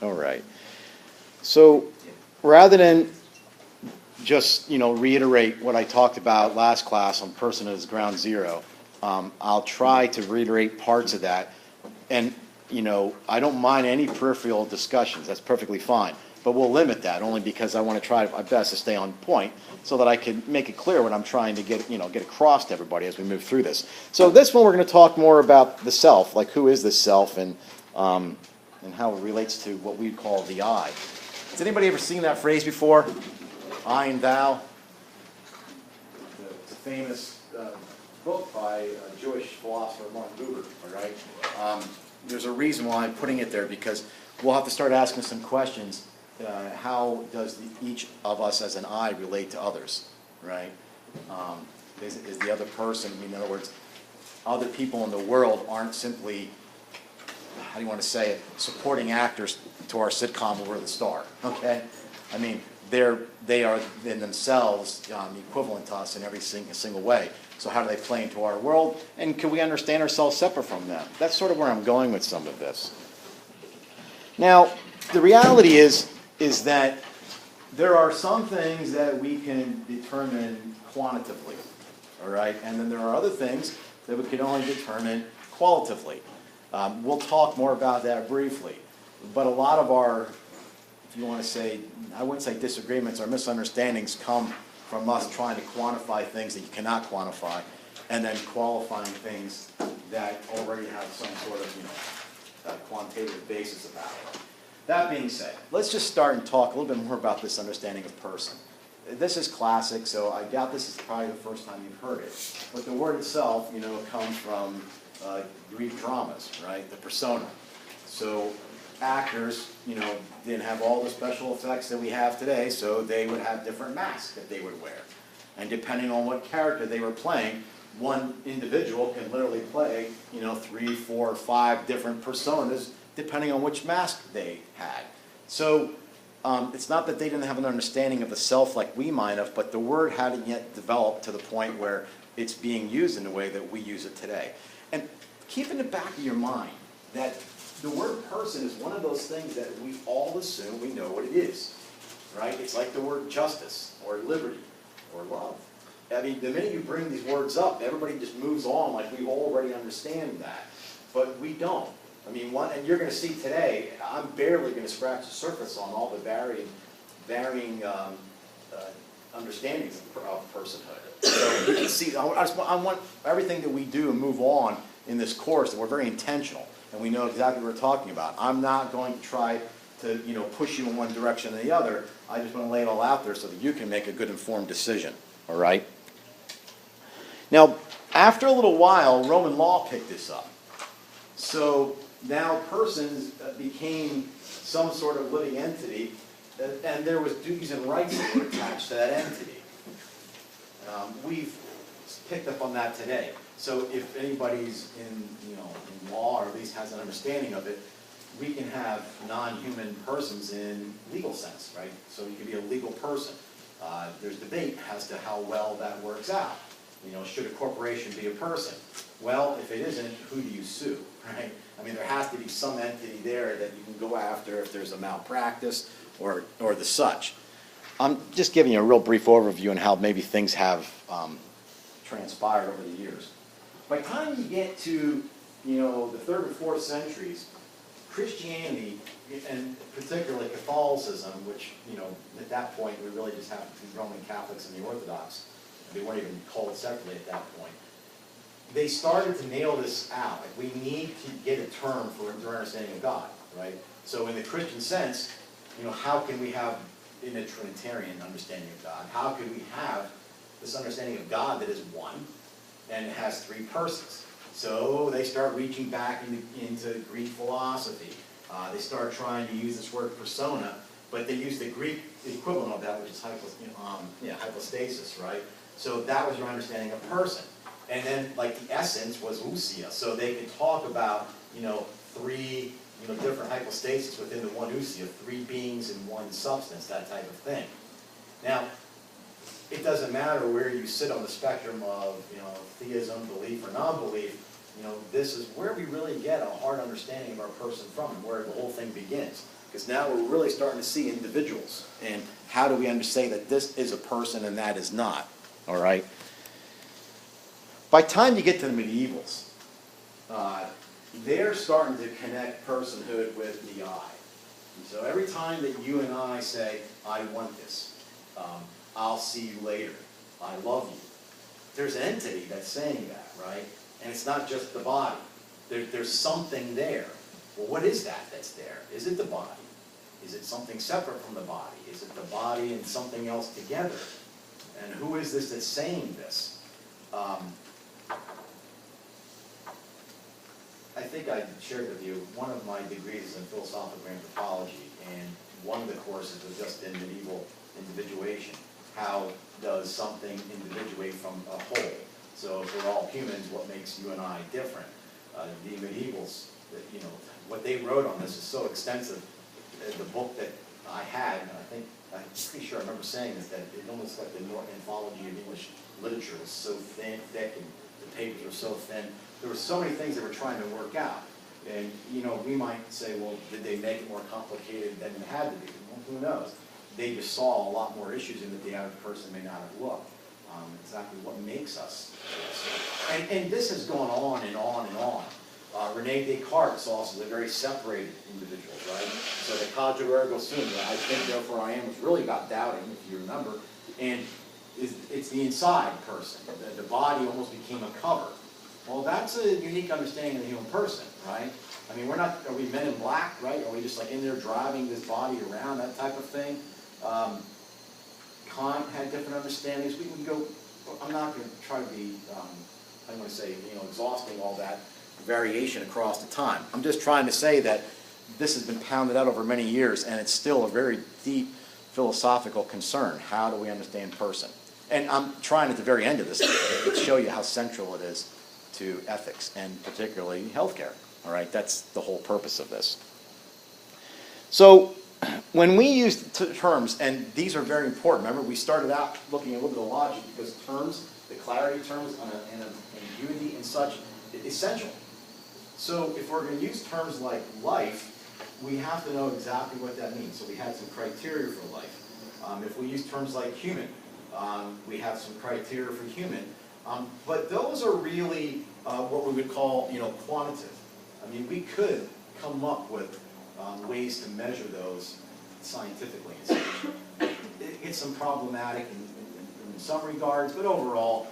All right. So rather than just, reiterate what I talked about last class on person as ground zero, I'll try to reiterate parts of that. And, I don't mind any peripheral discussions. That's perfectly fine. But we'll limit that only because I want to try my best to stay on point so that I can make it clear what I'm trying to get across to everybody as we move through this. So this one we're going to talk more about the self, like who is the self and how it relates to what we call the I. Has anybody ever seen that phrase before? I and thou? It's a famous book by a Jewish philosopher, Martin Buber, all right? There's a reason why I'm putting it there, because we'll have to start asking some questions. How does each of us as an I relate to others, right? Is the other person, in other words, other people in the world aren't simply, how do you want to say it, supporting actors to our sitcom where we're the star, okay? I mean, they are in themselves equivalent to us in every single way. So how do they play into our world? And can we understand ourselves separate from them? That's sort of where I'm going with some of this. Now, the reality is that there are some things that we can determine quantitatively, all right? And then there are other things that we can only determine qualitatively. We'll talk more about that briefly. But a lot of our, if you want to say, I wouldn't say disagreements or misunderstandings come from us trying to quantify things that you cannot quantify and then qualifying things that already have some sort of, quantitative basis about it. That being said, let's just start and talk a little bit more about this understanding of person. This is classic, so I doubt this is probably the first time you've heard it. But the word itself, comes from Greek dramas, right? The persona. So actors, didn't have all the special effects that we have today, so they would have different masks that they would wear. And depending on what character they were playing, one individual can literally play, 3, 4, 5 different personas depending on which mask they had. So it's not that they didn't have an understanding of the self like we might have, but the word hadn't yet developed to the point where it's being used in the way that we use it today. And keep in the back of your mind that the word person is one of those things that we all assume we know what it is, right? It's like the word justice or liberty or love. I mean, the minute you bring these words up, everybody just moves on like we already understand that. But we don't. I mean, and you're going to see today, I'm barely going to scratch the surface on all the varying understandings of personhood. So you can see, I want everything that we do and move on in this course, that we're very intentional and we know exactly what we're talking about. I'm not going to try to push you in one direction or the other. I just want to lay it all out there so that you can make a good informed decision. All right? Now, after a little while, Roman law picked this up. So now persons became some sort of living entity, and there was duties and rights that were attached to that entity. We've picked up on that today. So if anybody's in law, or at least has an understanding of it, we can have non-human persons in legal sense, right? So you can be a legal person. There's debate as to how well that works out. Should a corporation be a person? Well, if it isn't, who do you sue, right? I mean, there has to be some entity there that you can go after if there's a malpractice or the such. I'm just giving you a real brief overview on how maybe things have transpired over the years. By the time you get to the 3rd and 4th centuries, Christianity, and particularly Catholicism, which at that point we really just have the Roman Catholics and the Orthodox. They weren't even called separately at that point. They started to nail this out. Like, we need to get a term for their understanding of God, right? So in the Christian sense, how can we have, in a Trinitarian understanding of God, how can we have this understanding of God that is one and it has 3 persons? So they start reaching back into Greek philosophy. They start trying to use this word persona, but they use the Greek equivalent of that, which is hypostasis, right? So that was your understanding of person. And then, like, the essence was ousia. So they could talk about, 3, different hypostases within the one ousia, 3 beings in one substance, that type of thing. Now, it doesn't matter where you sit on the spectrum of, theism, belief, or non-belief. This is where we really get a hard understanding of our person from and where the whole thing begins. because now we're really starting to see individuals, and how do we understand that this is a person and that is not, all right? By the time you get to the medievals, they're starting to connect personhood with the I. And so every time that you and I say, I want this, I'll see you later, I love you, there's an entity that's saying that, right? And it's not just the body. There's something there. Well, what is that that's there? Is it the body? Is it something separate from the body? Is it the body and something else together? And who is this that's saying this? I think I shared with you, one of my degrees is in philosophical anthropology, and one of the courses was just in medieval individuation. How does something individuate from a whole? So if we're all humans, what makes you and I different? The medievals, you know, what they wrote on this is so extensive. The book that I had, I'm pretty sure I remember saying this, that it almost like the anthology of English literature was so thick, and the papers were so thin. There were so many things they were trying to work out. And, you know, we might say, well, did they make it more complicated than it had to be? Well, who knows? They just saw a lot more issues in that the average person may not have looked. Exactly what makes us. And this has gone on and on and on. Rene Descartes saw us as a very separated individual, right? So the cogito ergo sum, I think therefore I am, was really about doubting, if you remember. And it's the inside person. The body almost became a cover. Well, that's a unique understanding of the human person, right? I mean, are we men in black, right? Are we just like in there driving this body around, that type of thing? Kant had different understandings. We can go, I'm not going to try to be, I don't want to say, you know, exhausting all that variation across the time. I'm just trying to say that this has been pounded out over many years, and it's still a very deep philosophical concern. How do we understand person? And I'm trying at the very end of this to show you how central it is to ethics, and particularly healthcare. All right, that's the whole purpose of this. So when we use terms, and these are very important, remember we started out looking at a little bit of logic, because terms, the clarity terms and ambiguity and such, is essential. So if we're going to use terms like life, we have to know exactly what that means. So we had some criteria for life. If we use terms like human, we have some criteria for human. But those are really what we would call, you know, quantitative. I mean, we could come up with ways to measure those scientifically. It gets some problematic in some regards, but overall,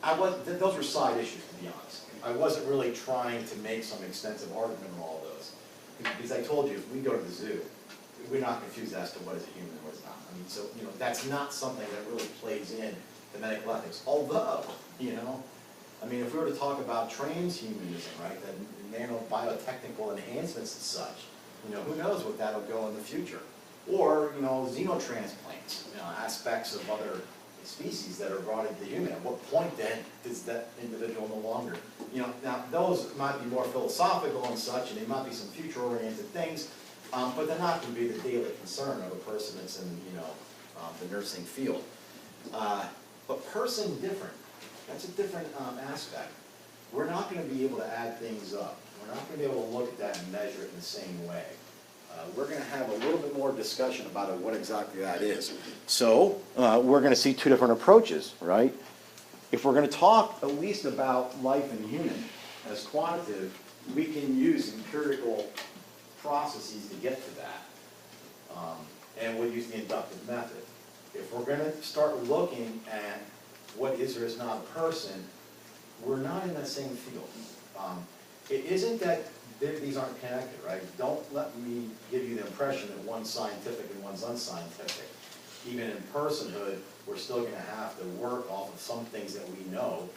those were side issues, to be honest. I wasn't really trying to make some extensive argument on all those. Because I told you, if we go to the zoo, we're not confused as to what is a human and what is not. I mean, so, you know, that's not something that really plays in to medical ethics. Although, you know, I mean, if we were to talk about transhumanism, right, that nanobiotechnical enhancements and such, you know, who knows what that'll go in the future. Or, you know, xenotransplants, you know, aspects of other species that are brought into the human. At what point then is that individual no longer? You know, now those might be more philosophical and such, and they might be some future-oriented things, but they're not going to be the daily concern of a person that's in, you know, the nursing field. But person different. That's a different aspect. We're not going to be able to add things up. We're not going to be able to look at that and measure it in the same way. We're going to have a little bit more discussion about what exactly that is. So we're going to see two different approaches, right? If we're going to talk at least about life and human as quantitative, we can use empirical processes to get to that. And we'll use the inductive method. If we're going to start looking at what is or is not a person, we're not in that same field. It isn't that these aren't connected, right? Don't let me give you the impression that one's scientific and one's unscientific. Even in personhood, we're still going to have to work off of some things that we know,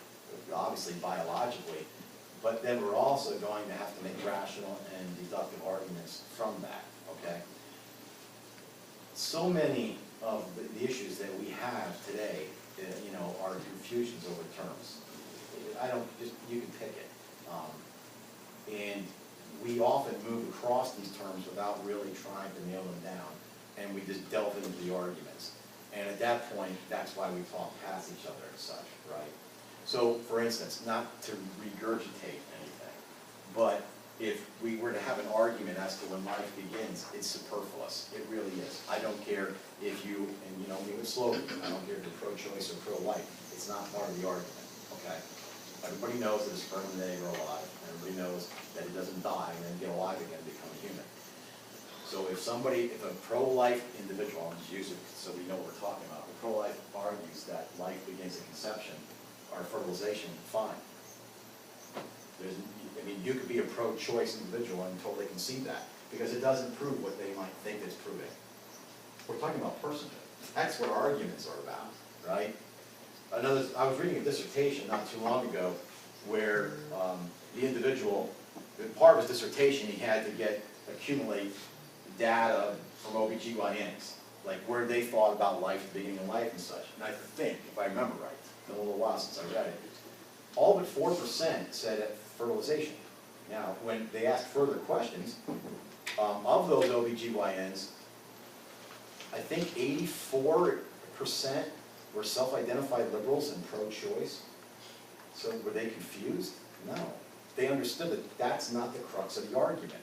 obviously biologically, but then we're also going to have to make rational and deductive arguments from that, okay? So many of the issues that we have today, you know, are confusions over terms. You can pick it. And we often move across these terms without really trying to nail them down, and we just delve into the arguments. And at that point, that's why we talk past each other and such, right? So, for instance, not to regurgitate anything, but if we were to have an argument as to when life begins, it's superfluous. It really is. I don't care if you, and you know me with slogan, I don't care if you're pro-choice or pro-life. It's not part of the argument, okay? Everybody knows that a sperm and an egg are alive. Everybody knows that it doesn't die and then get alive again and become human. So if a pro-life individual, I'll just use it so we know what we're talking about, the pro-life argues that life begins at conception or fertilization, fine. You could be a pro-choice individual and totally concede that, because it doesn't prove what they might think it's proving. We're talking about personhood. That's what our arguments are about, right? I was reading a dissertation not too long ago where the individual, part of his dissertation, he had to accumulate data from OBGYNs, like where they thought about life, the beginning of life and such. And I think, if I remember right, it's been a little while since I read it, all but 4% said fertilization. Now, when they asked further questions, of those OBGYNs, I think 84% were self-identified liberals and pro-choice. So were they confused? No. They understood that that's not the crux of the argument,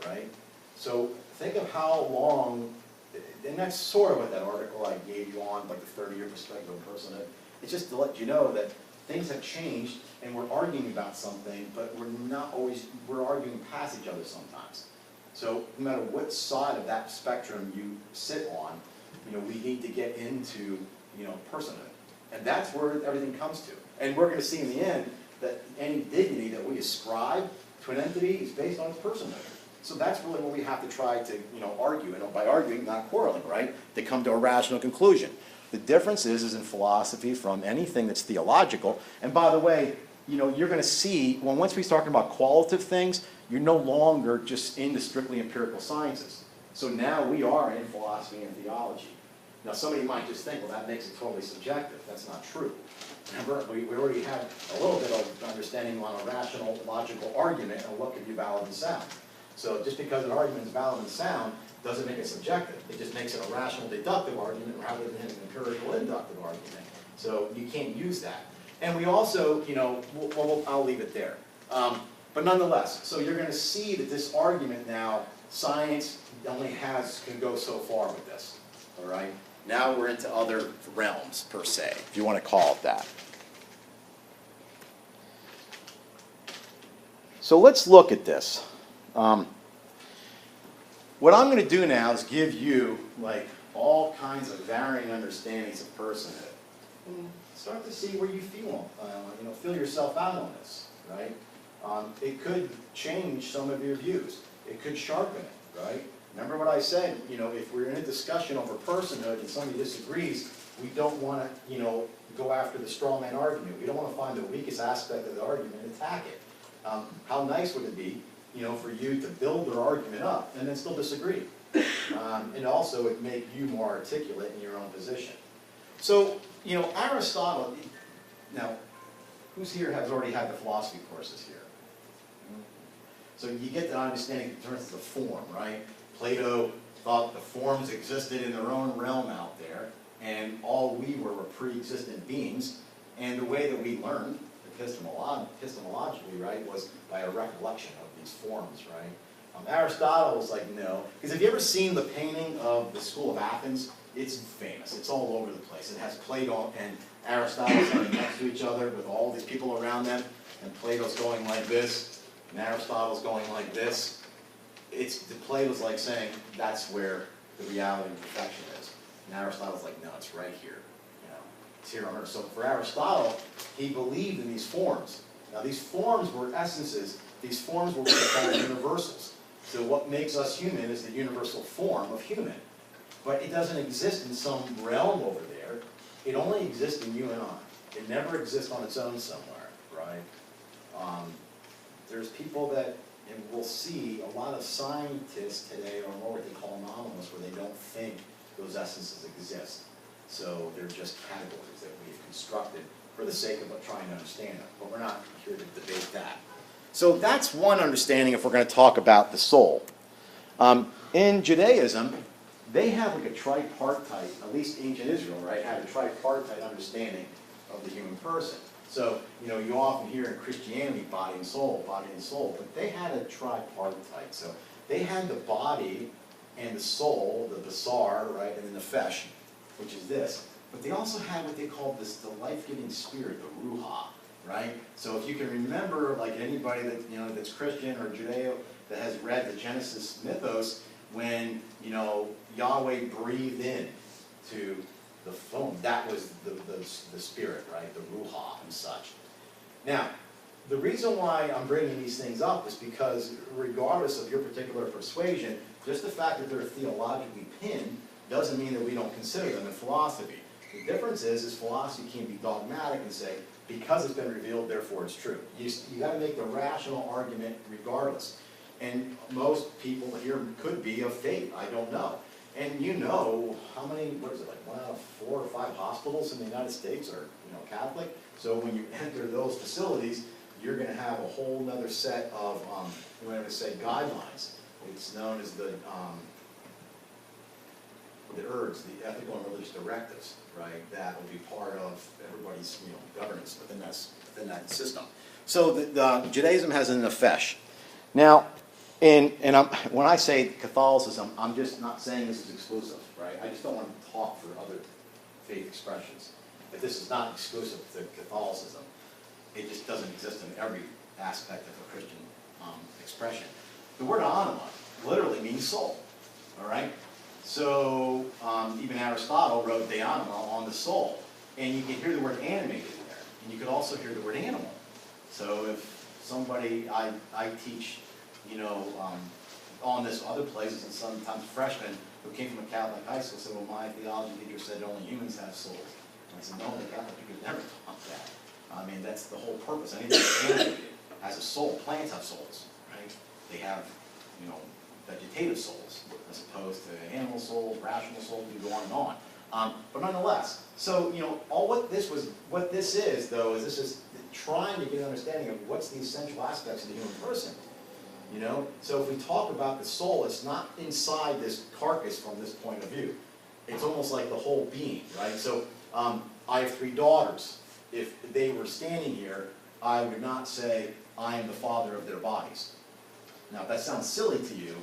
right? So think of how long, and that's sort of what that article I gave you on, like the 30-year perspective of personhood. It's just to let you know that things have changed and we're arguing about something, but we're arguing past each other sometimes. So no matter what side of that spectrum you sit on, we need to get into, personhood. And that's where everything comes to. And we're going to see in the end that any dignity that we ascribe to an entity is based on its personhood. So that's really what we have to try to, argue, and by arguing, not quarreling, right? To come to a rational conclusion. The difference is in philosophy from anything that's theological. And by the way, you're going to see, once we start talking about qualitative things, you're no longer just into strictly empirical sciences. So now we are in philosophy and theology. Now somebody might just think, well, that makes it totally subjective. That's not true. Remember, we already had a little bit of understanding on a rational, logical argument and what could be valid and sound. So just because an argument is valid and sound doesn't make it subjective. It just makes it a rational deductive argument rather than an empirical inductive argument. So you can't use that. And we also, I'll leave it there. But nonetheless, so you're going to see that this argument now, science only can go so far with this. All right? Now we're into other realms, per se, if you want to call it that. So let's look at this. What I'm going to do now is give you all kinds of varying understandings of personhood. And start to see where you feel yourself out on this, right? It could change some of your views. It could sharpen it, right? Remember what I said, if we're in a discussion over personhood and somebody disagrees, we don't want to, go after the straw man argument. We don't want to find the weakest aspect of the argument and attack it. How nice would it be, for you to build their argument up and then still disagree? And also it make you more articulate in your own position. So, Aristotle, now, who's here has already had the philosophy courses here? So you get that understanding in terms of the form, right? Plato thought the forms existed in their own realm out there, and all we were pre-existent beings, and the way that we learned epistemologically, right, was by a recollection of these forms, right? Aristotle was like, no, because have you ever seen the painting of the School of Athens? It's famous. It's all over the place. It has Plato and Aristotle standing next to each other with all these people around them, and Plato's going like this, and Aristotle's going like this. Plato's like saying that's where the reality of perfection is. And Aristotle's like, no, it's right here. It's here on earth. So for Aristotle, he believed in these forms. Now these forms were essences. These forms were what they call universals. So what makes us human is the universal form of human. But it doesn't exist in some realm over there. It only exists in you and I. It never exists on its own somewhere, right? There's people that, and we'll see, a lot of scientists today are more what they call anomalous, where they don't think those essences exist. So they're just categories that we've constructed for the sake of trying to understand them. But we're not here to debate that. So that's one understanding if we're going to talk about the soul. In Judaism, they have like a tripartite, at least ancient Israel, right, had a tripartite understanding of the human person. So, you often hear in Christianity, body and soul, but they had a tripartite. So they had the body and the soul, the basar, right, and then the fesh, which is this. But they also had what they called the life-giving spirit, the ruha, right? So if you can remember, like anybody that that's Christian or Judeo that has read the Genesis mythos, when Yahweh breathed in to the foam, that was the spirit, right? The ruha and such. Now, the reason why I'm bringing these things up is because regardless of your particular persuasion, just the fact that they're theologically pinned doesn't mean that we don't consider them in philosophy. The difference is philosophy can be dogmatic and say, because it's been revealed, therefore it's true. You got to make the rational argument regardless. And most people here could be of faith, I don't know. And how many, what is it, like 1 out of 4 or 5 hospitals in the United States are, Catholic? So when you enter those facilities, you're going to have a whole nother set of, guidelines. It's known as the ERDs, the Ethical and Religious Directives, right? That will be part of everybody's, governance within that system. So the Judaism has an nefesh. Now, when I say Catholicism, I'm just not saying this is exclusive, right? I just don't want to talk for other faith expressions. If this is not exclusive to Catholicism, it just doesn't exist in every aspect of a Christian expression. The word anima literally means soul, all right? So even Aristotle wrote de anima on the soul. And you can hear the word animated in there. And you could also hear the word animal. So if somebody, I teach, on this other places, and sometimes freshmen who came from a Catholic high school said, well, my theology teacher said only humans have souls. And I said, no, the Catholic teachers never taught that. I mean, that's the whole purpose. Anything that's animated has a soul. Plants have souls, right? They have, vegetative souls, as opposed to animal souls, rational souls, you go on and on. But nonetheless, so, what this is, though, is this is trying to get an understanding of what's the essential aspects of the human person. So if we talk about the soul, it's not inside this carcass from this point of view. It's almost like the whole being, right? So I have 3 daughters. If they were standing here, I would not say, I am the father of their bodies. Now, if that sounds silly to you,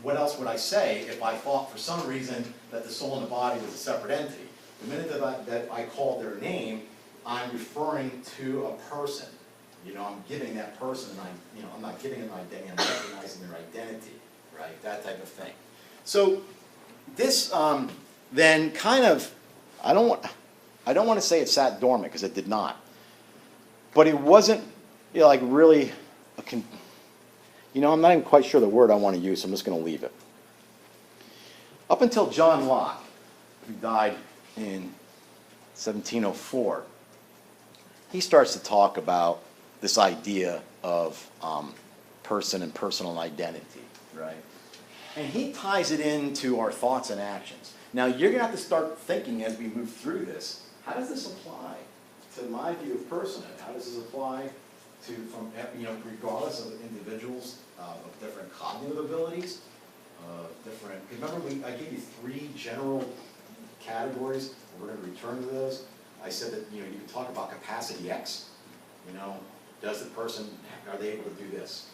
what else would I say if I thought for some reason that the soul and the body was a separate entity? The minute that I call their name, I'm referring to a person. I'm giving that person, and I'm not giving them identity, I'm recognizing their identity, right? That type of thing. So this then kind of, I don't want to say it sat dormant, because it did not. But it wasn't like really I'm not even quite sure the word I want to use, so I'm just going to leave it. Up until John Locke, who died in 1704, he starts to talk about this idea of person and personal identity, right? And he ties it into our thoughts and actions. Now, you're going to have to start thinking as we move through this, how does this apply to my view of personhood? How does this apply to, regardless of individuals of different cognitive abilities, remember I gave you 3 general categories. We're going to return to those. I said that, you can talk about capacity X. Does the person, are they able to do this?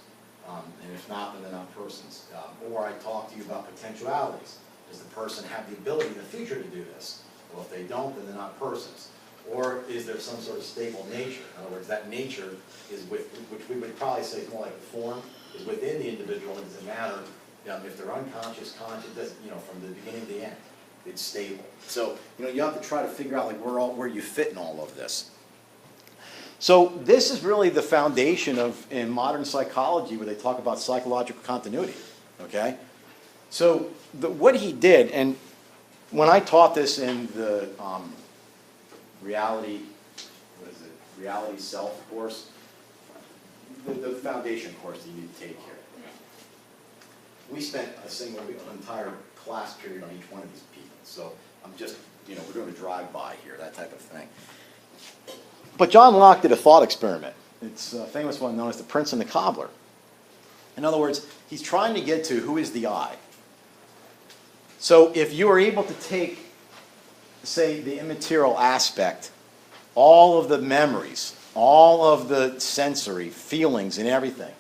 And if not, then they're not persons. Or I talked to you about potentialities. Does the person have the ability in the future to do this? Well, if they don't, then they're not persons. Or is there some sort of stable nature? In other words, that nature is which we would probably say is more like the form, is within the individual. It doesn't matter if they're unconscious, conscious, from the beginning to the end. It's stable. So, you have to try to figure out where you fit in all of this. So this is really the foundation in modern psychology, where they talk about psychological continuity, okay? So what he did, and when I taught this in the reality self course, the foundation course that you need to take here, we spent an entire class period on each one of these people. So I'm just, we're doing a drive-by here, that type of thing. But John Locke did a thought experiment. It's a famous one known as the Prince and the Cobbler. In other words, he's trying to get to who is the I. So if you are able to take, say, the immaterial aspect, all of the memories all of the sensory feelings and everything,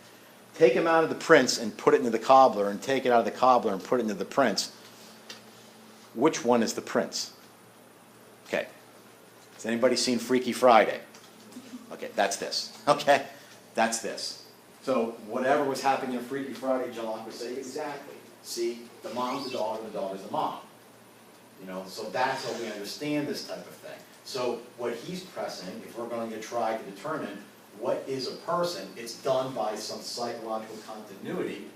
take them out of the prince and put it into the cobbler, and take it out of the cobbler and put it into the prince, which one is the prince? Okay. Has anybody seen Freaky Friday? Okay, that's this. Okay? That's this. So whatever was happening in Freaky Friday, John Locke would say, exactly. See, the mom's the daughter's the mom. You know, so that's how we understand this type of thing. So what he's pressing, if we're going to try to determine what is a person, it's done by some psychological continuity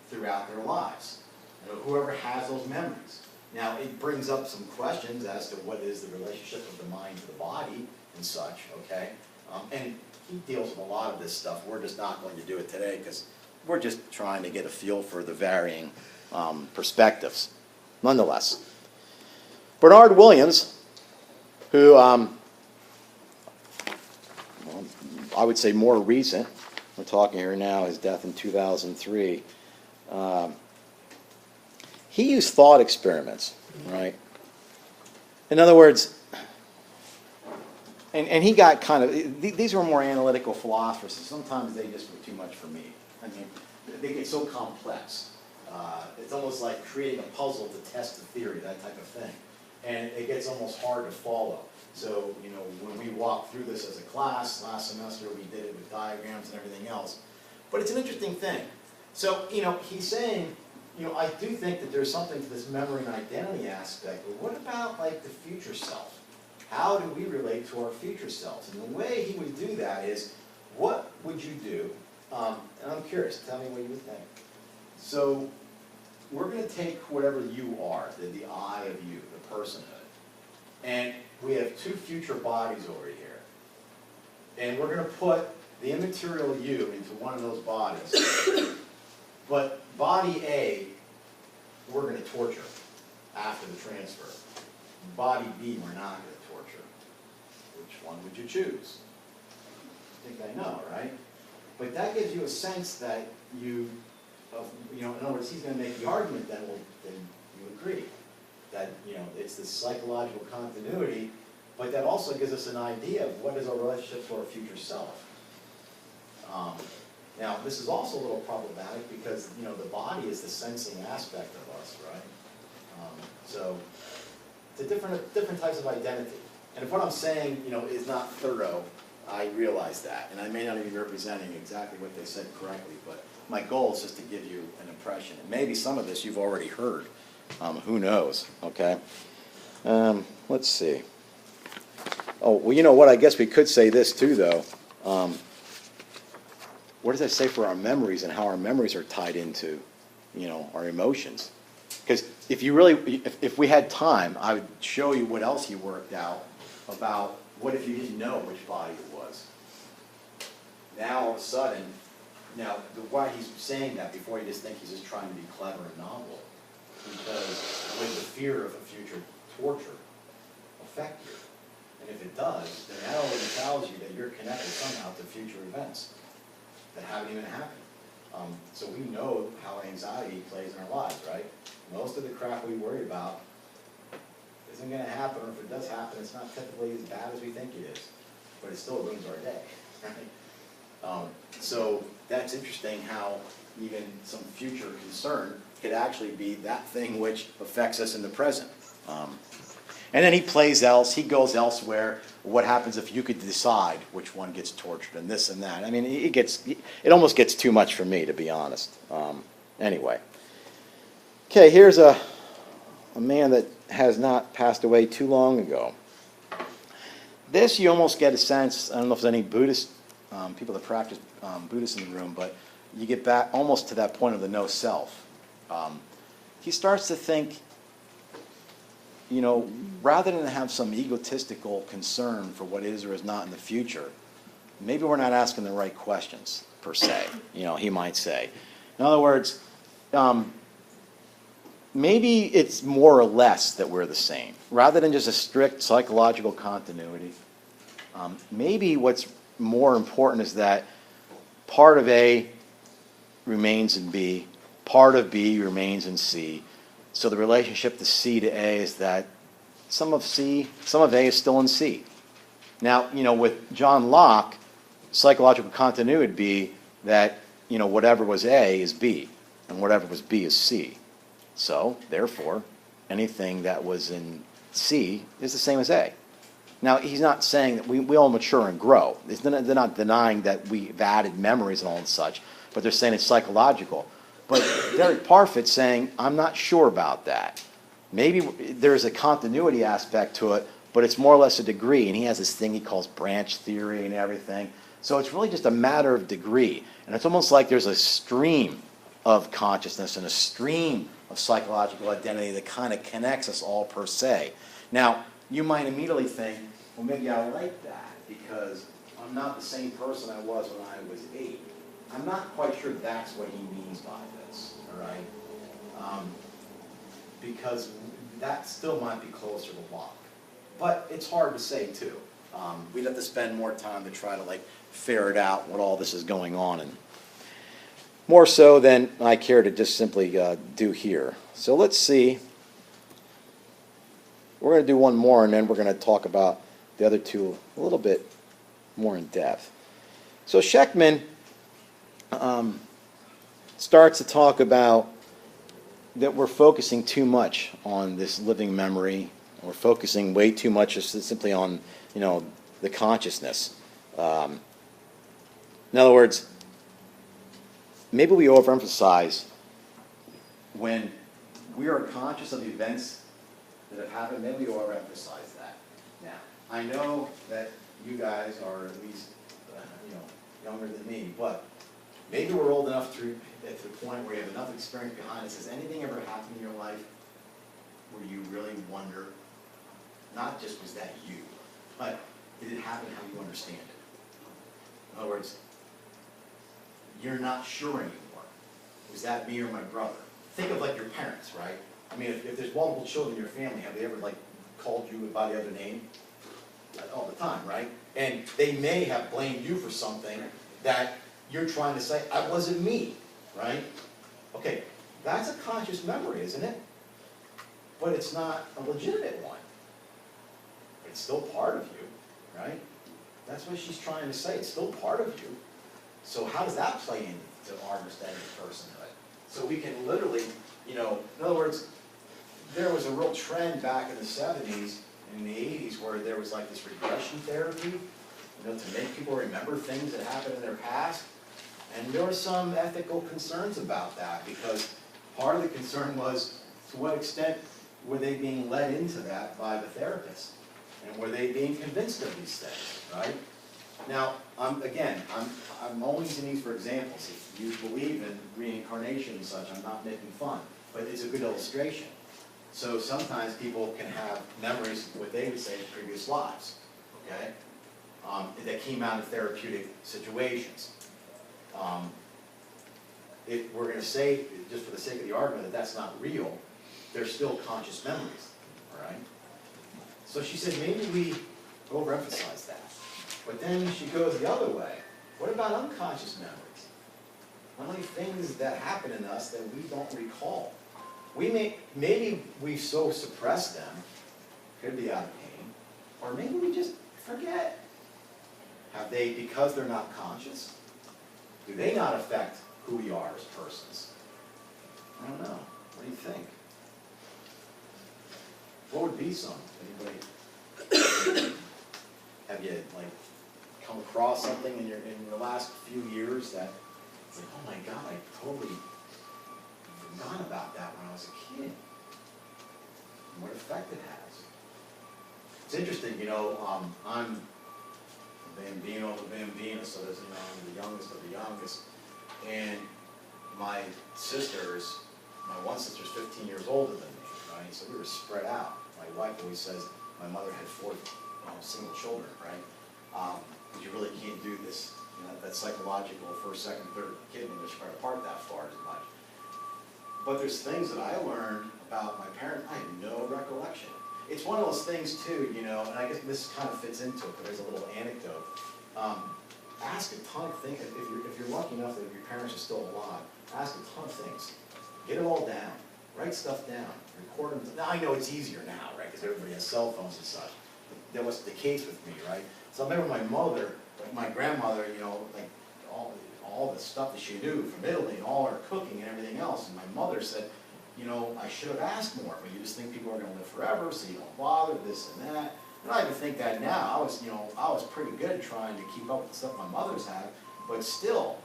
throughout their lives. You know, whoever has those memories. Now, it brings up some questions as to what is the relationship of the mind to the body and such, okay? And he deals with a lot of this stuff. We're just not going to do it today because we're just trying to get a feel for the varying perspectives. Nonetheless, Bernard Williams, who well, I would say more recent, we're talking here now, his death in 2003, he used thought experiments, right? In other words, and he got kind of, these were more analytical philosophers, so sometimes they just were too much for me. I mean, they get so complex. It's almost like creating a puzzle to test the theory, that type of thing. And it gets almost hard to follow. So, you know, when we walked through this as a class last semester, we did it with diagrams and everything else. But it's an interesting thing. So, you know, he's saying, you know, I do think that there's something to this memory and identity aspect, but what about, like, the future self? How do we relate to our future selves? And the way he would do that is, what would you do? And I'm curious, tell me what you would think. So, we're going to take whatever you are, the I of you, the personhood, and we have two future bodies over here. And we're going to put the immaterial you into one of those bodies. But body A, we're going to torture after the transfer. Body B, we're not going to torture. Which one would you choose? I think I know, right? But that gives you a sense that you know, in other words, he's going to make the argument then, well, then you agree. That, you know, it's this psychological continuity, but that also gives us an idea of what is our relationship to our future self. Now, this is also a little problematic because, you know, the body is the sensing aspect of us, right? So, it's a different types of identity. And if what I'm saying, you know, is not thorough, I realize that. And I may not even be representing exactly what they said correctly, but my goal is just to give you an impression. And maybe some of this you've already heard. Who knows, okay? Let's see. Oh, well, you know what? I guess we could say this too, though. What does that say for our memories and how our memories are tied into, you know, our emotions? Because if we had time, I would show you what else he worked out about what if you didn't know which body it was. Now, all of a sudden, why he's saying that before you just think he's just trying to be clever and novel, because would the fear of a future torture affect you? And if it does, then that already tells you that you're connected somehow to future events that haven't even happened. So we know how anxiety plays in our lives, right? Most of the crap we worry about isn't going to happen, or if it does happen, it's not typically as bad as we think it is. But it still ruins our day, right? So that's interesting how even some future concern could actually be that thing which affects us in the present. And then he goes elsewhere. What happens if you could decide which one gets tortured and this and that? I mean, it almost gets too much for me, to be honest. Anyway. Okay, here's a man that has not passed away too long ago. This, you almost get a sense, I don't know if there's any Buddhist people that practice Buddhist in the room, but you get back almost to that point of the no self. He starts to think, you know, rather than have some egotistical concern for what is or is not in the future, maybe we're not asking the right questions, per se, you know, he might say. In other words, maybe it's more or less that we're the same. Rather than just a strict psychological continuity, maybe what's more important is that part of A remains in B, part of B remains in C. So the relationship to C to A is that some of A is still in C. Now, you know, with John Locke, psychological continuity would be that, whatever was A is B, and whatever was B is C. So, therefore, anything that was in C is the same as A. Now, he's not saying that we all mature and grow. They're not denying that we've added memories and all and such, but they're saying it's psychological. But Derek Parfit's saying, I'm not sure about that. Maybe there's a continuity aspect to it, but it's more or less a degree, and he has this thing he calls branch theory and everything. So it's really just a matter of degree. And it's almost like there's a stream of consciousness and a stream of psychological identity that kind of connects us all per se. Now, you might immediately think, well, maybe I like that because I'm not the same person I was when I was 8. I'm not quite sure that's what he means by this, all right? Because that still might be closer to Locke. But it's hard to say, too. We'd have to spend more time to try to, ferret out what all this is going on, and more so than I care to just simply do here. So let's see. We're going to do one more, and then we're going to talk about the other two a little bit more in depth. So Sheckman starts to talk about that we're focusing too much on this living memory. We're focusing way too much just simply on, the consciousness. In other words, maybe we overemphasize when we are conscious of events that have happened. Maybe we overemphasize that. Now, I know that you guys are at least, younger than me, but maybe we're old enough to the point where you have enough experience behind us. Has anything ever happened in your life where you really wonder, not just was that you, but did it happen how you understand it? In other words, you're not sure anymore. Was that me or my brother? Think of your parents, right? I mean, if there's multiple children in your family, have they ever called you by the other name? All the time, right? And they may have blamed you for something that you're trying to say, "I wasn't me," right? Okay, that's a conscious memory, isn't it? But it's not a legitimate one. It's still part of you, right? That's what she's trying to say. It's still part of you. So how does that play into our understanding of personhood? So we can literally, in other words, there was a real trend back in the 70s and the 80s where there was this regression therapy, to make people remember things that happened in their past. And there were some ethical concerns about that because part of the concern was to what extent were they being led into that by the therapist? And were they being convinced of these things, right? Now, I'm only using these for examples. If you believe in reincarnation and such, I'm not making fun, but it's a good illustration. So sometimes people can have memories, what they would say, of previous lives, okay, that came out of therapeutic situations. If we're going to say, just for the sake of the argument, that that's not real, they're still conscious memories, all right? So she said, maybe we overemphasize that. But then she goes the other way. What about unconscious memories? How many things that happen in us that we don't recall? Maybe we so suppress them, could be out of pain, or maybe we just forget. Have they, because they're not conscious, do they not affect who we are as persons? I don't know. What do you think? What would be some? Anybody? Have you come across something in the last few years that it's oh my God, I totally forgot about that when I was a kid, and what effect it has? It's interesting, I'm Bambino of the Bambino, so there's I'm the youngest of the youngest, and my one sister's 15 years older than me, right? So we were spread out. My wife always says my mother had 4 single children, right? Because you really can't do this, that psychological first, second, third kid when they're spread apart that far as much. But there's things that I learned about my parents, I have no recollection. It's one of those things too, and I guess this kind of fits into it, but there's a little anecdote. Ask a ton of things. If you're lucky enough that your parents are still alive, ask a ton of things. Get it all down. Write stuff down. Record them. Now I know it's easier now, right? Because everybody has cell phones and such. That was the case with me, right? So I remember my mother like my grandmother, you know, like all the stuff that she knew from Italy, and all her cooking and everything else, and my mother said, you know, I should have asked more, but you just think people are going to live forever, so you don't bother, this and that. And I even think that now. I was pretty good trying to keep up with the stuff my mother's had, but still.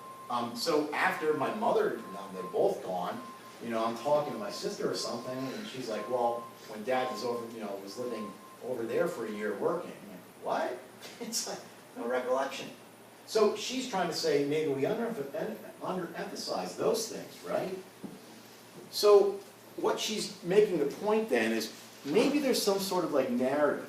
So after my mother, they're both gone, you know, I'm talking to my sister or something, and she's like, well, when Dad was over, you know, was living over there for a year working. I'm like, what? It's like, no recollection. So she's trying to say maybe we underemphasize those things, right? So what she's making the point then is maybe there's some sort of like narrative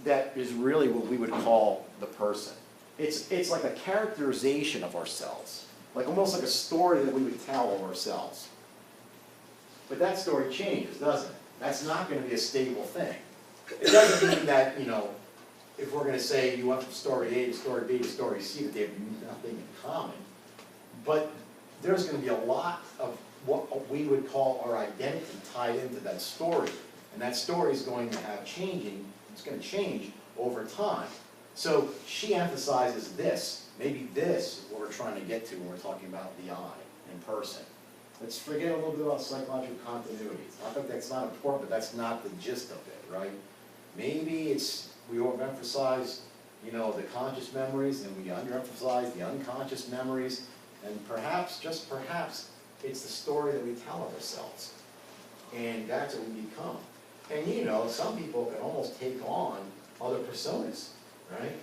that is really what we would call the person. It's like a characterization of ourselves, like almost like a story that we would tell of ourselves. But that story changes, doesn't it? That's not going to be a stable thing. It doesn't mean that, you know, if we're going to say you went from story A to story B to story C, that they have nothing in common. But there's going to be a lot of what we would call our identity tied into that story. And that story is going to have changing, it's going to change over time. So she emphasizes this. Maybe this is what we're trying to get to when we're talking about the I in person. Let's forget a little bit about psychological continuity. It's not that that's not important, but that's not the gist of it, right? Maybe it's, we overemphasize, you know, the conscious memories, and we underemphasize the unconscious memories, and perhaps, just perhaps, it's the story that we tell of ourselves. And that's what we become. And you know, some people can almost take on other personas, right?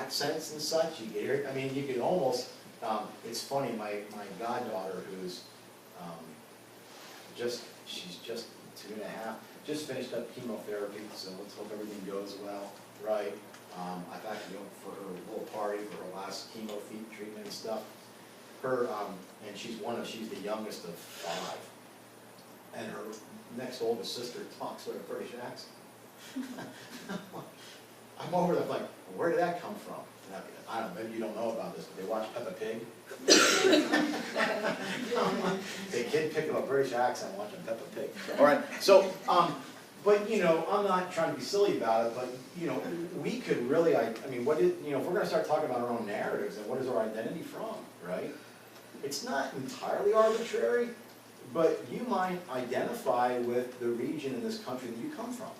Accents and such, you get it. I mean, you could almost, it's funny, my goddaughter who's she's just 2.5, just finished up chemotherapy, so let's hope everything goes well, right? I've actually went for her little party for her last chemo treatment and stuff. And she's the youngest of 5. And her next oldest sister talks with a British accent. I'm over there like, where did that come from? And I don't know, maybe you don't know about this, but they watch Peppa Pig. The kid picking up a British accent watching Peppa Pig. All right, so, but you know, I'm not trying to be silly about it, but you know, we could really, I mean, you know, if we're going to start talking about our own narratives, then what is our identity from, right? It's not entirely arbitrary, but you might identify with the region in this country that you come from.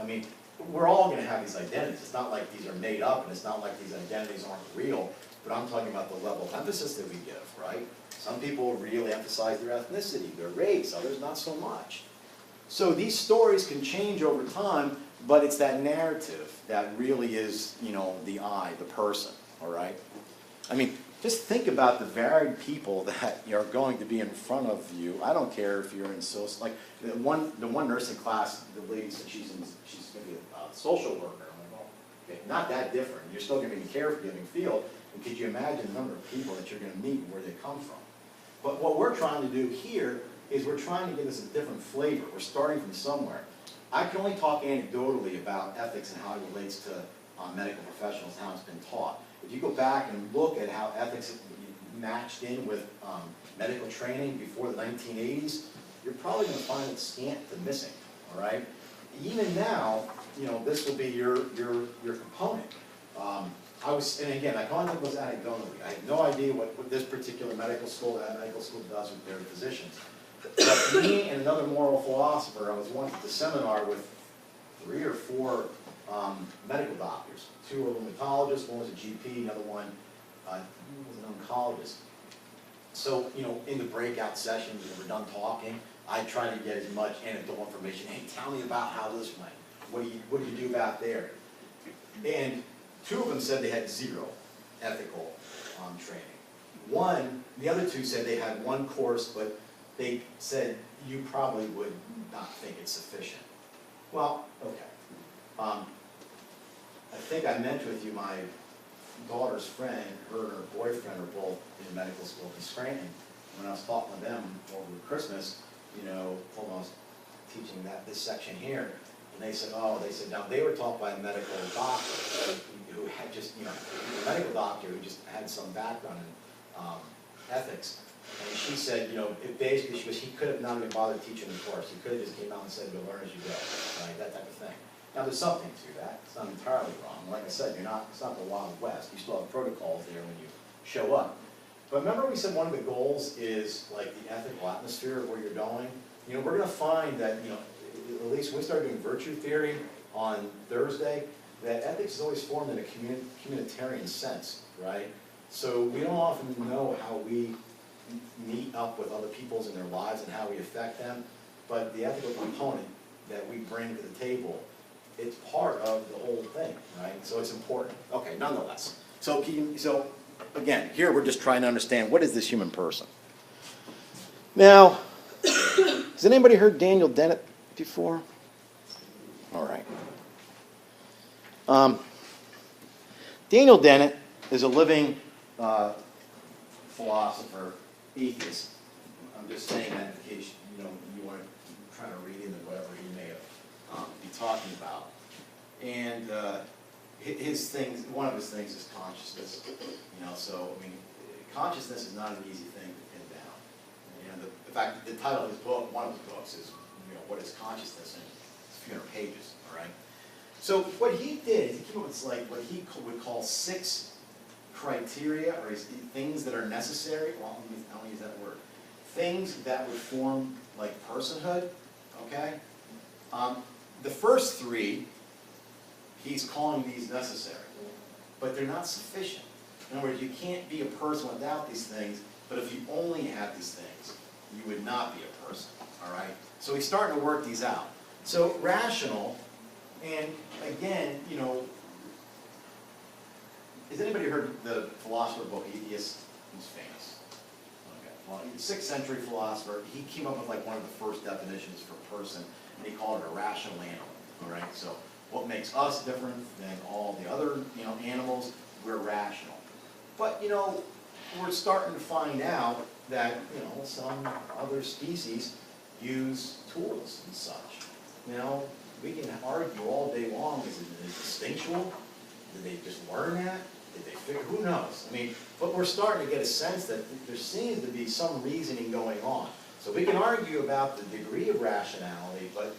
I mean, we're all going to have these identities. It's not like these are made up, and it's not like these identities aren't real, but I'm talking about the level of emphasis that we give, right? Some people really emphasize their ethnicity, their race, others not so much. So these stories can change over time, but it's that narrative that really is, you know, the I, the person, all right? I mean, just think about the varied people that are going to be in front of you. I don't care if you're in social, like the one nursing class, the lady said she's going to be a social worker. I'm like, well, okay, not that different. You're still going to be in the caregiving field. And could you imagine the number of people that you're going to meet and where they come from? But what we're trying to do here is we're trying to give this a different flavor. We're starting from somewhere. I can only talk anecdotally about ethics and how it relates to medical professionals, how it's been taught. If you go back and look at how ethics matched in with medical training before the 1980s, you're probably going to find it scant to missing, all right? Even now, you know, this will be your component. And again, I can't think it was anecdotally. I have no idea what this particular medical school, that medical school does with their physicians. But me and another moral philosopher, I was once at the seminar with 3 or 4 medical doctors. 2 were rheumatologists, one was a GP, another one was an oncologist. So, you know, in the breakout sessions, when we're done talking, I try to get as much anecdotal information. Hey, tell me about how this went. What do you do about there? And 2 of them said they had 0 ethical training. The other 2 said they had 1 course, but they said you probably would not think it's sufficient. Well, okay. I think I mentioned with you my daughter's friend, her and her boyfriend are both in medical school in Scranton. When I was talking to them over Christmas, you know, told them I was teaching this section here, and they said, now they were taught by a medical doctor who had just, you know, a medical doctor who just had some background in ethics. And she said, you know, he could have not even bothered teaching the course. He could have just came out and said, go learn as you go, right, that type of thing. Now, there's something to that. It's not entirely wrong. Like I said, it's not the Wild West. You still have protocols there when you show up. But remember we said one of the goals is like the ethical atmosphere of where you're going? We're going to find that, at least when we start doing virtue theory on Thursday, that ethics is always formed in a communitarian sense, right? So we don't often know how we meet up with other peoples in their lives and how we affect them, but the ethical component that we bring to the table, it's part of the whole thing, right? So it's important. Okay, nonetheless. So again, here we're just trying to understand, what is this human person? Now, has anybody heard Daniel Dennett before? All right. Daniel Dennett is a living philosopher, atheist. I'm just saying that in case you want to try to read into whatever he may be talking about. And one of his things is consciousness. So I mean, consciousness is not an easy thing to pin down. The fact that the title of his book, one of his books, is what is consciousness, and it's a few hundred pages. All right. So what he did is he came up with what he would call 6 criteria, or things that are necessary. Well, I'll use that word. Things that would form like personhood. Okay. The first 3, he's calling these necessary, but they're not sufficient. In other words, you can't be a person without these things, but if you only have these things, you would not be a person, all right? So he's starting to work these out. So rational, and again, has anybody heard the philosopher book, Atheist? He's famous. Okay. Well, he's a 6th century philosopher. He came up with like one of the first definitions for person, and he called it a rational animal, all right? So what makes us different than all the other, animals? We're rational. But, we're starting to find out that, some other species use tools and such. We can argue all day long, is it instinctual? Did they just learn that? Did they figure, who knows? I mean, but we're starting to get a sense that there seems to be some reasoning going on. So we can argue about the degree of rationality, but,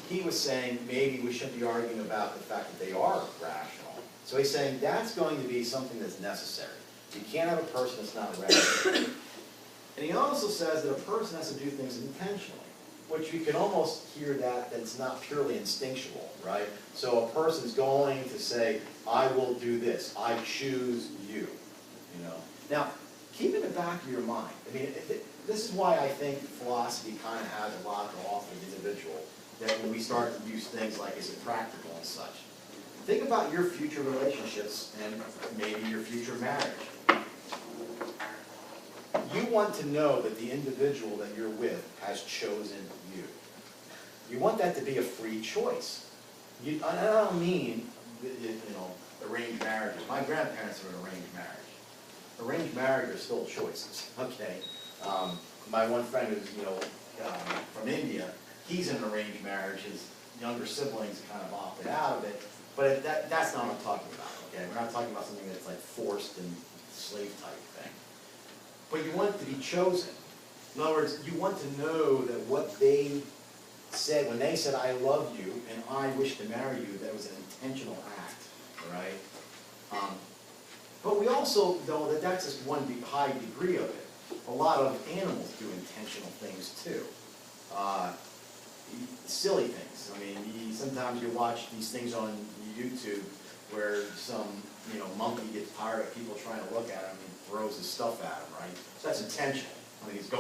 he was saying maybe we shouldn't be arguing about the fact that they are rational. So he's saying that's going to be something that's necessary. You can't have a person that's not rational. And he also says that a person has to do things intentionally, which you can almost hear that it's not purely instinctual, right? So a person's going to say, I will do this. I choose you. Now, keep in the back of your mind. I mean, this is why I think philosophy kind of has a lot to offer the individual, that when we start to use things like, is it practical and such. Think about your future relationships and maybe your future marriage. You want to know that the individual that you're with has chosen you. You want that to be a free choice. I don't mean, arranged marriages. My grandparents were in arranged marriage. Arranged marriage are still choices, okay? My one friend who's, from India, he's in an arranged marriage. His younger siblings kind of opted out of it. But that's not what I'm talking about, okay? We're not talking about something that's like forced and slave type thing. But you want it to be chosen. In other words, you want to know that what they said, when they said, I love you and I wish to marry you, that was an intentional act, all right? But we also know that that's just one high degree of it. A lot of animals do intentional things too. Silly things. I mean, sometimes you watch these things on YouTube where some, monkey gets tired of people trying to look at him and throws his stuff at him, right? So that's intentional. I mean, he's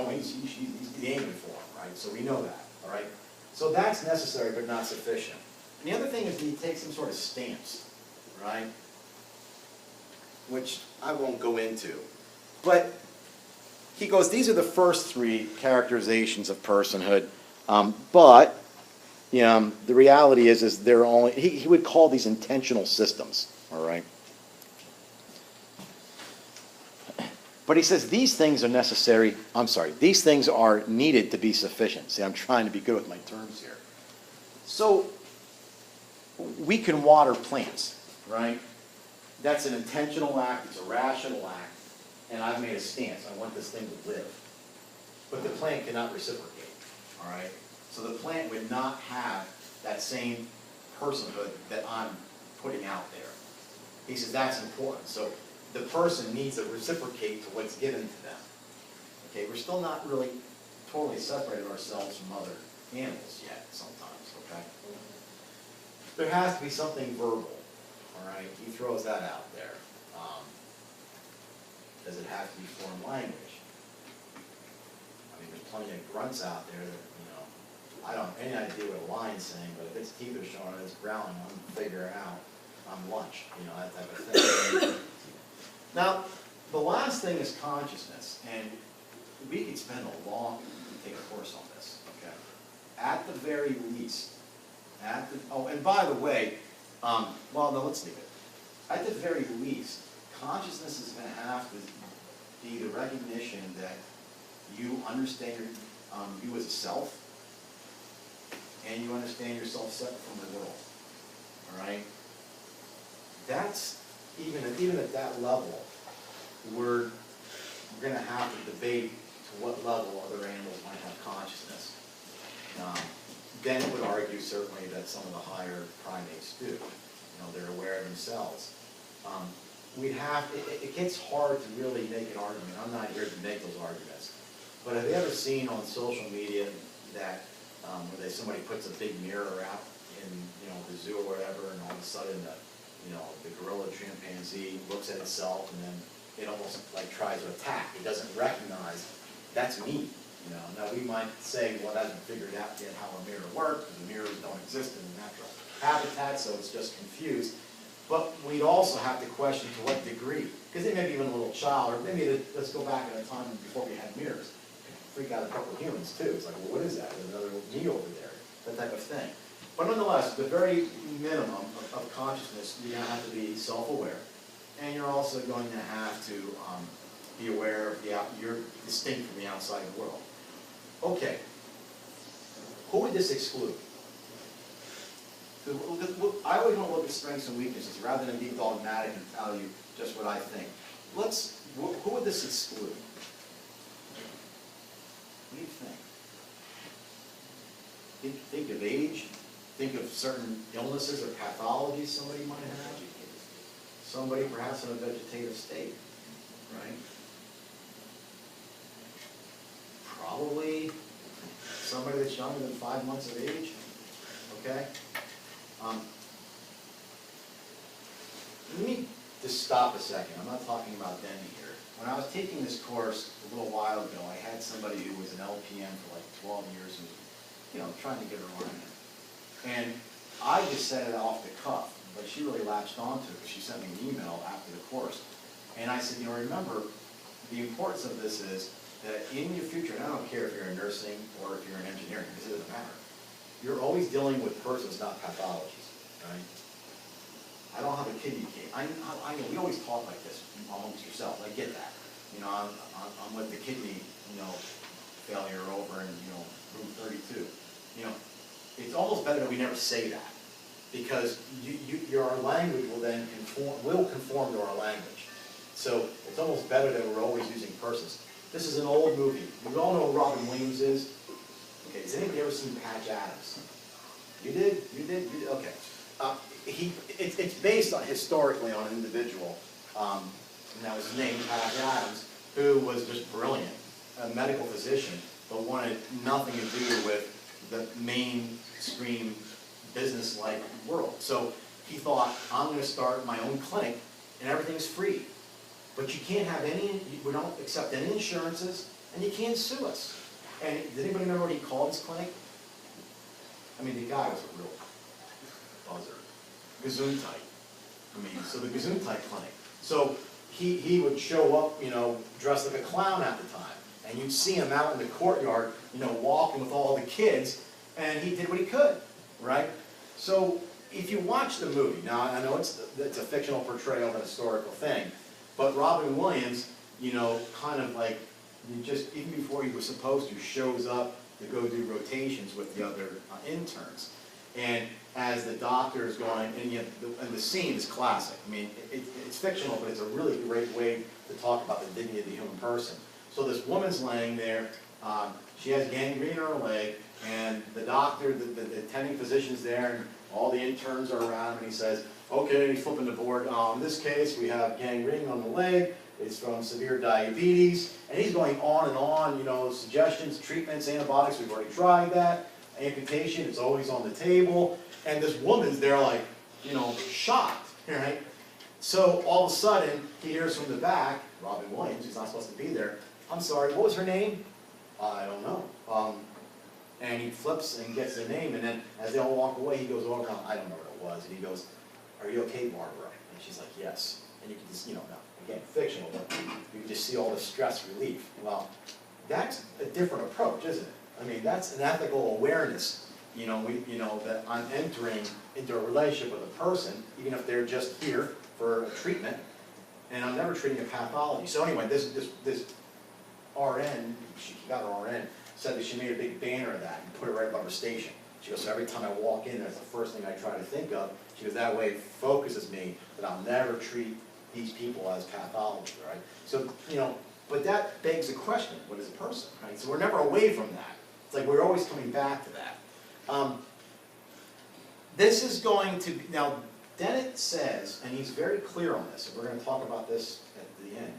aiming for him, right? So we know that, all right? So that's necessary but not sufficient. And the other thing is he takes some sort of stance, right? Which I won't go into. But he goes, these are the first 3 characterizations of personhood. But the reality is they're only, he would call these intentional systems, all right? But he says these things are necessary, these things are needed to be sufficient. See, I'm trying to be good with my terms here. So, we can water plants, right? That's an intentional act, it's a rational act, and I've made a stance. I want this thing to live. But the plant cannot reciprocate, all right? So the plant would not have that same personhood that I'm putting out there. He says that's important. So the person needs to reciprocate to what's given to them. Okay, we're still not really totally separated ourselves from other animals yet sometimes, okay? There has to be something verbal, all right? He throws that out there. Does it have to be foreign language? I mean, there's plenty of grunts out there that, you know, I don't have any idea what a lion's saying, but if its teeth are showing and it's growling, I'm figuring out I'm lunch, you know, that type of thing. Now, the last thing is consciousness, and we could spend a long, take a course on this, okay? At the very least, oh, and by the way, well, no, let's leave it. At the very least, consciousness is going to have to be the recognition that you understand you as a self, and you understand yourself separate from the world. All right. That's even at that level, we're going to have to debate to what level other animals might have consciousness. Dennett would argue certainly that some of the higher primates do. You know, they're aware of themselves. It gets hard to really make an argument. I'm not here to make those arguments. But have you ever seen on social media that where somebody puts a big mirror out in, you know, the zoo or whatever, and all of a sudden the gorilla chimpanzee looks at itself and then it almost like tries to attack. It doesn't recognize that's me. You know, now we might say, well, it hasn't figured out yet how a mirror works, because the mirrors don't exist in the natural habitat, so it's just confused. But we'd also have to question to what degree, because it may be even a little child, or maybe let's go back at a time before we had mirrors. Freak out a couple of humans too. It's like, well, what is that? There's another me over there, that type of thing. But nonetheless, the very minimum of consciousness, you're going to have to be self-aware, and you're also going to have to be aware of you're distinct from the outside world. Okay, who would this exclude? I always want to look at strengths and weaknesses rather than be dogmatic and tell you just what I think. Who would this exclude? What do you think? Think of age. Think of certain illnesses or pathologies somebody might have. Somebody perhaps in a vegetative state, right? Probably somebody that's younger than 5 months of age, okay? Let me just stop a second. I'm not talking about Dennett here. When I was taking this course a little while ago, I had somebody who was an LPN for like 12 years who was, you know, trying to get her line in. And I just said it off the cuff, but she really latched onto it because she sent me an email after the course. And I said, you know, remember, the importance of this is that in your future, and I don't care if you're in nursing or if you're in engineering, because it doesn't matter, you're always dealing with persons, not pathologies, right? I don't have a kidney case. I know we always talk like this amongst yourselves. I get that. You know, I'm with the kidney, you know, failure over in, you know, room 32. You know, it's almost better that we never say that, because your language will then conform to our language. So it's almost better that we're always using persons. This is an old movie. We all know who Robin Williams is. Okay, has anybody ever seen Patch Adams? You did? You did? You did? Okay. It's based on, historically, on an individual, and that was named Patch Adams, who was just brilliant, a medical physician, but wanted nothing to do with the mainstream business-like world. So he thought, I'm going to start my own clinic, and everything's free. But you can't have any, we don't accept any insurances, and you can't sue us. And did anybody remember what he called his clinic? I mean, the guy was a real buzzer. Gesundheit. I mean, so the Gesundheit clinic. So he would show up, you know, dressed like a clown at the time. And you'd see him out in the courtyard, you know, walking with all the kids, and he did what he could, right? So if you watch the movie, now I know it's a fictional portrayal of a historical thing, but Robin Williams, you know, kind of like, even before he was supposed to, shows up to go do rotations with the other interns. And as the doctor is going, and the scene is classic. I mean, it's fictional, but it's a really great way to talk about the dignity of the human person. So this woman's laying there, she has gangrene in her leg, and the doctor, the attending physician's there, and all the interns are around him, and he says, okay, he's flipping the board. In this case, we have gangrene on the leg. It's from severe diabetes. And he's going on and on, you know, suggestions, treatments, antibiotics, we've already tried that. Amputation, it's always on the table. And this woman's there like, you know, shocked, right? So all of a sudden, he hears from the back, Robin Williams, who's not supposed to be there, I'm sorry, what was her name? I don't know. And he flips and gets the name, and then as they all walk away, he goes over, I don't know what it was, and he goes, are you okay, Barbara? And she's like, yes. And you can just, you know, now, again, fictional, but you can just see all the stress relief. Well, that's a different approach, isn't it? I mean, that's an ethical awareness, you know, that I'm entering into a relationship with a person, even if they're just here for a treatment, and I'm never treating a pathology. So anyway, this RN, she got her RN, said that she made a big banner of that and put it right above her station. She goes, so every time I walk in, that's the first thing I try to think of. She goes, that way it focuses me that I'll never treat these people as pathology, right? So, you know, but that begs the question, what is a person, right? So we're never away from that. It's like we're always coming back to that. This is going to be, now, Dennett says, and he's very clear on this, and we're going to talk about this at the end,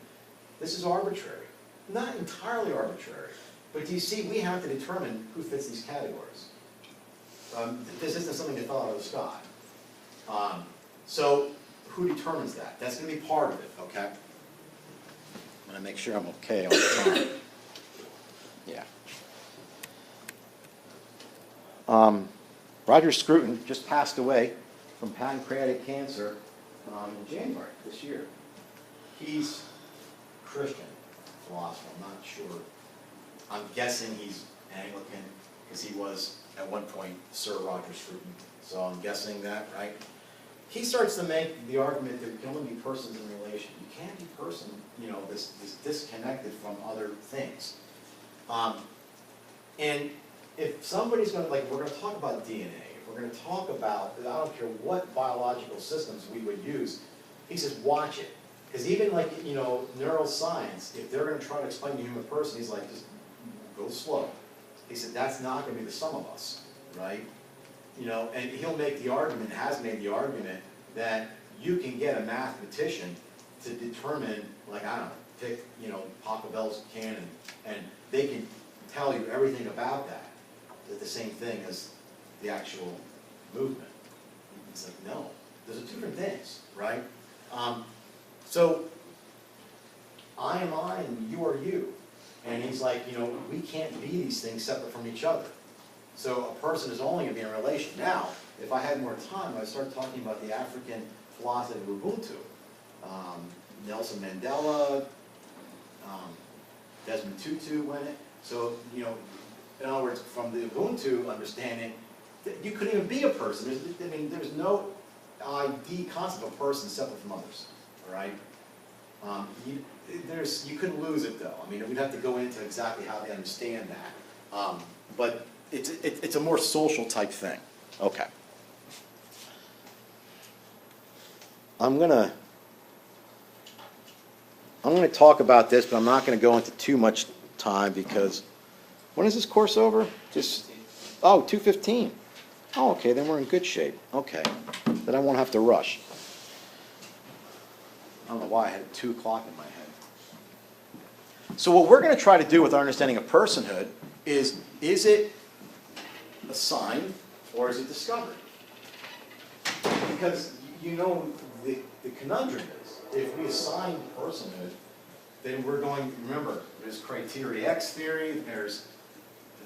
this is arbitrary. Not entirely arbitrary, but do you see, we have to determine who fits these categories. This isn't something that fell out of the sky. So who determines that? That's going to be part of it, okay? I'm going to make sure I'm okay all the time. Yeah. Roger Scruton just passed away from pancreatic cancer in January this year. He's Christian philosopher, I'm not sure. I'm guessing he's Anglican, because he was, at one point, Sir Roger Scruton. So I'm guessing that, right? He starts to make the argument that we can only be persons in relation. You can't be person, you know, this disconnected from other things. And if somebody's going to, like, we're going to talk about DNA, if we're going to talk about, I don't care what biological systems we would use, he says, watch it. Because even like, you know, neuroscience, if they're going to try to explain the human person, he's like, just go slow. He said, that's not going to be the sum of us, right? You know, and he'll make the argument, has made the argument, that you can get a mathematician to determine, like, I don't know, pick, you know, Pachelbel's canon, and they can tell you everything about that. It's the same thing as the actual movement. It's like, no, those are two different things, right? So, I am I and you are you. And he's like, you know, we can't be these things separate from each other. So a person is only going to be in a relation. Now, if I had more time, I'd start talking about the African philosophy of Ubuntu. Nelson Mandela, Desmond Tutu went it. So, you know, in other words, from the Ubuntu understanding, you couldn't even be a person. There's no ID concept of a person separate from others, all right? You couldn't lose it, though. I mean, we'd have to go into exactly how they understand that. But it's a more social type thing. Okay. I'm gonna talk about this, but I'm not going to go into too much time because when is this course over? Just 2:15. Oh, okay, then we're in good shape. Okay, then I won't have to rush. I don't know why I had 2 o'clock in my head. So what we're going to try to do with our understanding of personhood is it assigned or is it discovered? Because you know the conundrum is, if we assign personhood, then we're going, remember, there's criteria X theory, there's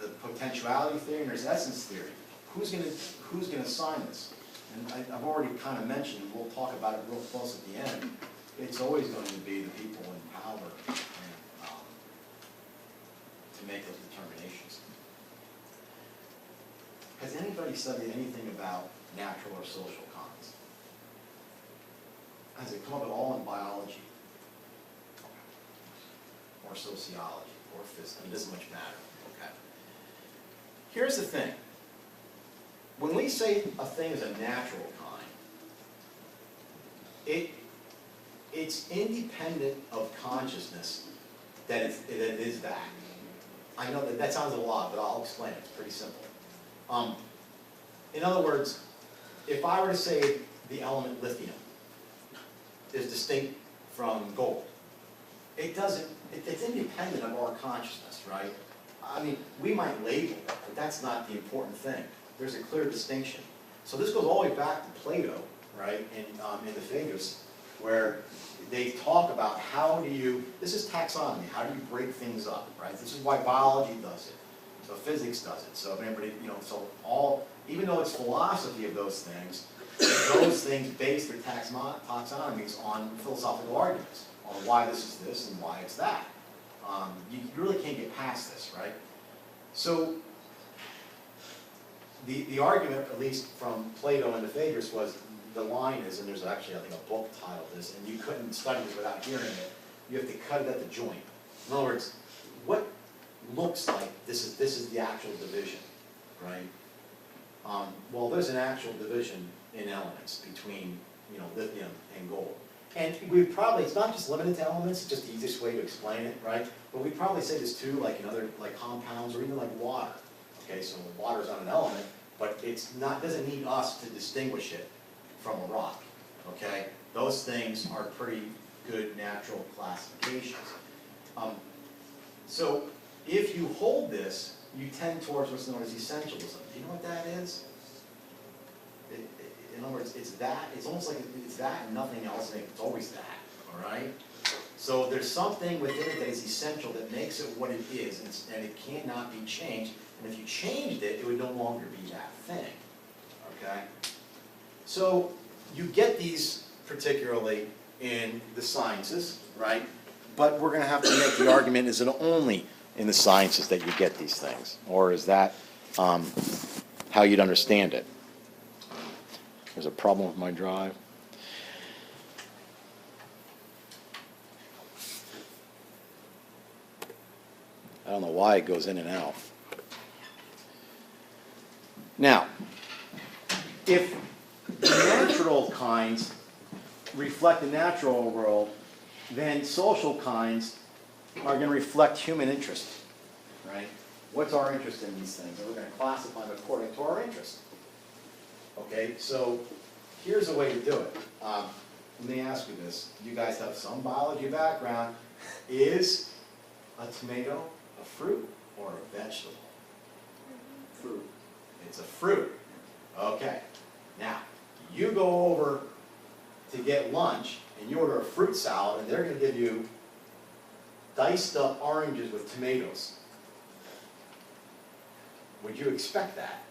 the potentiality theory, and there's essence theory. Who's going to assign this? And I've already kind of mentioned, we'll talk about it real close at the end, it's always going to be the people in power and, to make those determinations. Has anybody studied anything about natural or social causes? Has it come up at all in biology? Or sociology, or physics? I mean, it doesn't much matter. Okay. Here's the thing. When we say a thing is a natural kind, it's independent of consciousness that it is that. I know that sounds a lot, but I'll explain it. It's pretty simple. In other words, if I were to say the element lithium is distinct from gold, it doesn't, it's independent of our consciousness, right? I mean, we might label it, but that's not the important thing. There's a clear distinction. So this goes all the way back to Plato, right, in the Phaedrus, where they talk about how do you, this is taxonomy, how do you break things up, right? This is why biology does it, so physics does it, so everybody, you know, so all, even though it's philosophy of those things base their taxonomies on philosophical arguments, on why this is this and why it's that. You really can't get past this, right? So the argument, at least from Plato and the Phaedrus, was the line is, and there's actually, I think, a book titled this, and you couldn't study this without hearing it. You have to cut it at the joint. In other words, what looks like this is the actual division, right? Well, there's an actual division in elements between, you know, lithium and gold. And we probably, it's not just limited to elements, it's just the easiest way to explain it, right? But we'd probably say this too, like in other, like compounds or even like water. Okay, so water's not an element, but it's not, doesn't need us to distinguish it from a rock, okay? Those things are pretty good natural classifications. So if you hold this, you tend towards what's known as essentialism. Do you know what that is? In other words, it's that, it's almost like it's that and nothing else, and it's always that, all right? So there's something within it that is essential that makes it what it is, and it cannot be changed. And if you changed it, it would no longer be that thing, okay? So you get these particularly in the sciences, right? But we're going to have to make the argument, is it only in the sciences that you get these things? Or is that how you'd understand it? There's a problem with my drive. I don't know why it goes in and out. Now, if the natural kinds reflect the natural world, then social kinds are going to reflect human interest, right? What's our interest in these things? And we're going to classify them according to our interest. Okay, so here's a way to do it. Let me ask you this. You guys have some biology background. Is a tomato a fruit or a vegetable? Fruit. It's a fruit. Okay. Now, you go over to get lunch and you order a fruit salad, and they're going to give you diced up oranges with tomatoes. Would you expect that?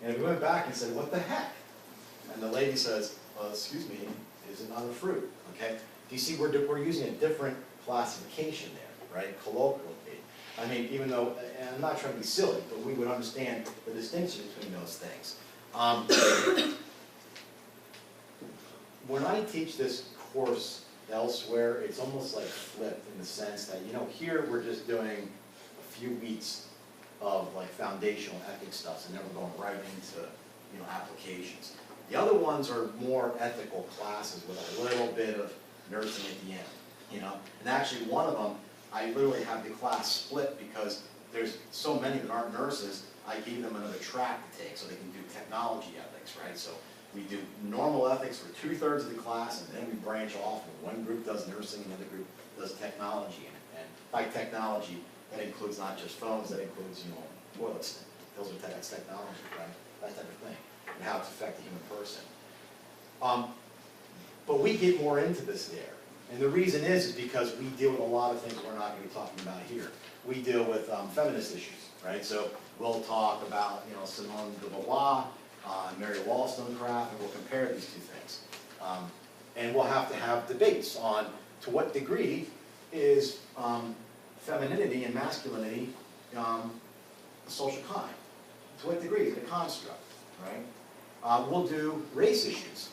And if we went back and said, what the heck? And the lady says, excuse me, is it not a fruit? Okay? Do you see we're using a different classification there, right? Colloquially. I mean, even though, and I'm not trying to be silly, but we would understand the distinction between those things. When I teach this course elsewhere, it's almost like flipped in the sense that, you know, here we're just doing a few weeks of like foundational ethics stuff, and then we're going right into, you know, applications. The other ones are more ethical classes with a little bit of nursing at the end, you know. And actually one of them, I literally have the class split because there's so many that aren't nurses, I gave them another track to take so they can do technology ethics, right? So we do normal ethics for 2/3 of the class, and then we branch off, and one group does nursing, and the other group does technology. And by technology, that includes not just phones, that includes, you know, toilets. Those are that's technology, right? That type of thing, and how it's affecting the human person. But we get more into this there. And the reason is because we deal with a lot of things we're not going to be talking about here. We deal with feminist issues, right? So we'll talk about, you know, Simone de Beauvoir, Mary Wollstonecraft, and we'll compare these two things. And we'll have to have debates on to what degree is femininity and masculinity a social kind. To what degree is it a construct, right? We'll do race issues.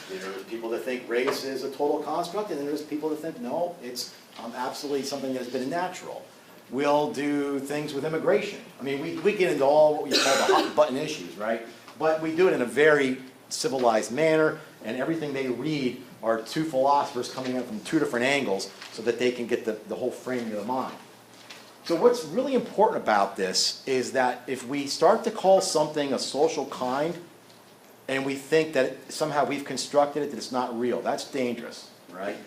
There's people that think race is a total construct, and there's people that think, no, it's absolutely something that has been natural. We'll do things with immigration. I mean, we get into all what we call the hot button issues, right? But we do it in a very civilized manner, and everything they read are two philosophers coming in from two different angles so that they can get the whole framing of the mind. So what's really important about this is that if we start to call something a social kind, and we think that somehow we've constructed it, that it's not real, that's dangerous, right?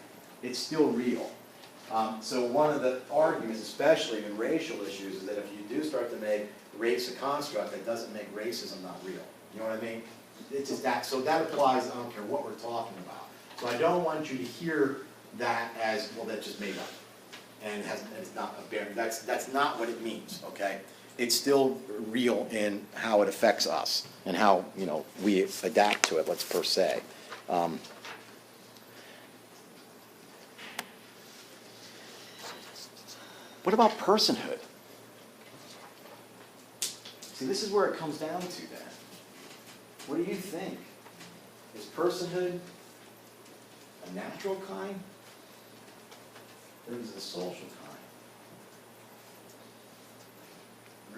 It's still real. So one of the arguments, especially in racial issues, is that if you do start to make race a construct, that doesn't make racism not real. You know what I mean? It's just that, so that applies, I don't care what we're talking about. So I don't want you to hear that as, well, that's just made up. And it's not a bearing. That's not what it means, okay? It's still real in how it affects us and how, you know, we adapt to it, let's per se. What about personhood? See, this is where it comes down to then. What do you think? Is personhood a natural kind? Or is it a social kind?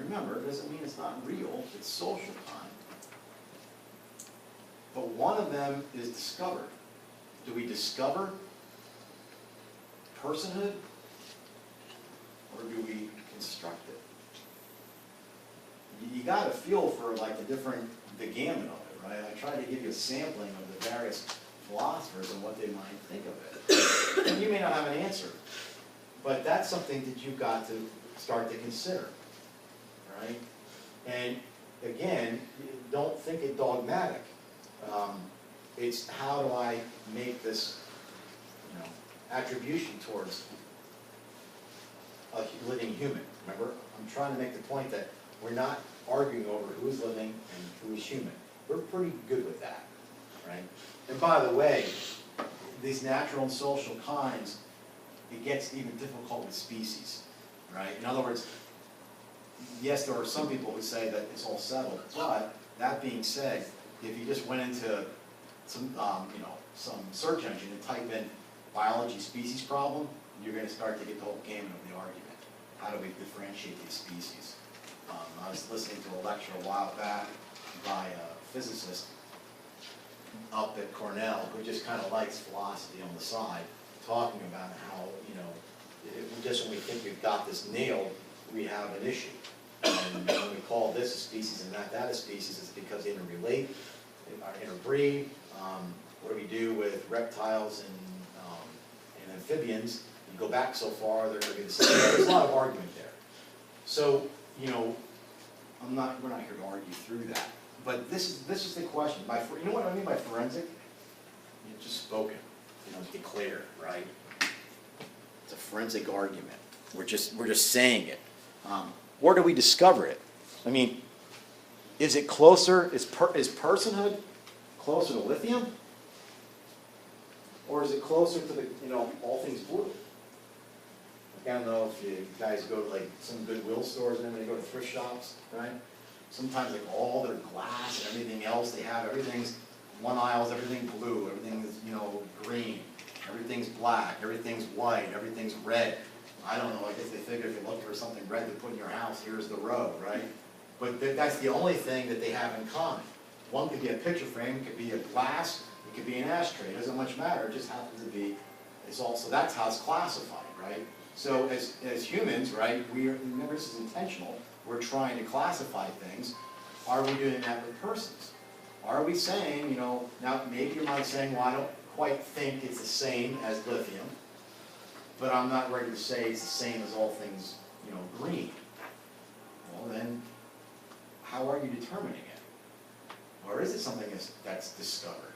Remember, it doesn't mean it's not real, it's social kind. But one of them is discovered. Do we discover personhood? Or do we construct it? You got to feel for like the gamut of it, right? I try to give you a sampling of the various philosophers and what they might think of it. And you may not have an answer, but that's something that you've got to start to consider, right? And again, don't think it dogmatic. It's how do I make this, you know, attribution towards a living human. Remember, I'm trying to make the point that we're not arguing over who's living and who is human. We're pretty good with that, right? And by the way, these natural and social kinds, it gets even difficult with species, right? In other words, yes, there are some people who say that it's all settled, but that being said, if you just went into some, some search engine and type in biology species problem, you're going to start to get the whole gamut of the argument. How do we differentiate these species? I was listening to a lecture a while back by a physicist up at Cornell who just kind of likes philosophy on the side, talking about how, you know, just when we think we've got this nailed, we have an issue. And when we call this a species and that a species, it's because they interrelate, interbreed. What do we do with reptiles and amphibians? You go back so far, they're going to be the same. There's a lot of argument there. So, you know, we're not here to argue through that. But this is the question. You know what I mean by forensic? It's just spoken, you know, declared, right? It's a forensic argument. We're just saying it. Where do we discover it? I mean, is it closer? Is personhood closer to lithium? Or is it closer to the, you know, all things blue? I don't know if you guys go to like some Goodwill stores and then they go to thrift shops, right? Sometimes like all their glass and everything else they have, everything's, one aisle's everything blue, everything's, you know, green, everything's black, everything's white, everything's red. I don't know, I guess they figure if you're looking for something red to put in your house, here's the row, right? But that's the only thing that they have in common. One could be a picture frame, it could be a glass, it could be an ashtray, it doesn't much matter, it just happens to be, it's also, that's how it's classified, right? So as humans, right, remember this is intentional, we're trying to classify things. Are we doing that with persons? Are we saying, you know, now maybe you might saying, well, I don't quite think it's the same as lithium, but I'm not ready to say it's the same as all things, you know, green. Well then, how are you determining it? Or is it something that's discovered?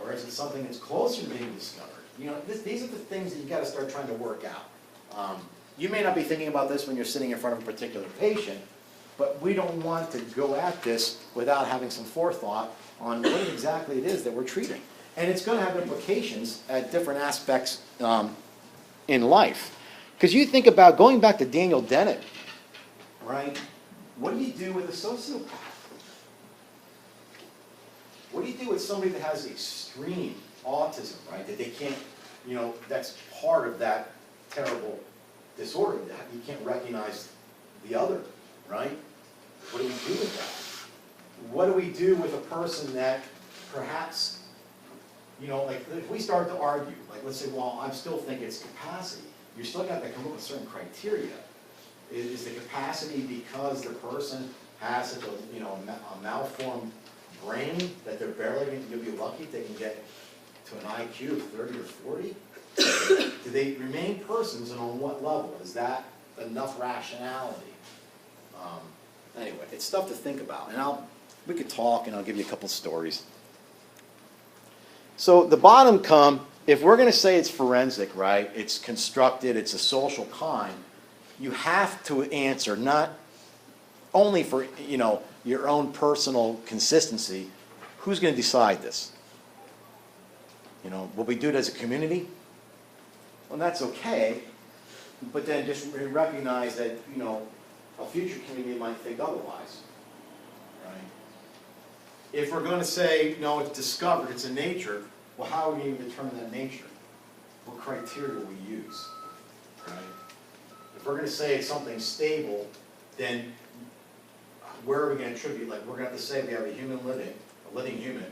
Or is it something that's closer to being discovered? You know, these are the things that you got to start trying to work out. You may not be thinking about this when you're sitting in front of a particular patient, but we don't want to go at this without having some forethought on what exactly it is that we're treating. And it's going to have implications at different aspects in life. Because you think about going back to Daniel Dennett, right? What do you do with a sociopath? What do you do with somebody that has extreme autism, right? That they can't, you know, that's part of that terrible disorder, that you can't recognize the other, right? What do we do with that? What do we do with a person that perhaps, you know, like if we start to argue, like let's say, well, I still think it's capacity. you still got to come up with certain criteria. Is the capacity because the person has such a, a malformed brain that they're barely going to be lucky if they can get to an IQ of 30 or 40? Do they remain persons, and on what level? Is that enough rationality? Anyway, it's stuff to think about, and we could talk, and I'll give you a couple stories. So the bottom come, if we're going to say it's forensic, right? It's constructed, it's a social kind. You have to answer not only for your own personal consistency. Who's going to decide this? Will we do it as a community? Well, that's okay, but then just recognize that a future community might think otherwise, right? If we're going to say no, it's discovered, it's a nature. Well, how are we going to determine that nature? What criteria will we use, right? If we're going to say it's something stable, then where are we going to attribute? Like, we're going to have to say we have a living human,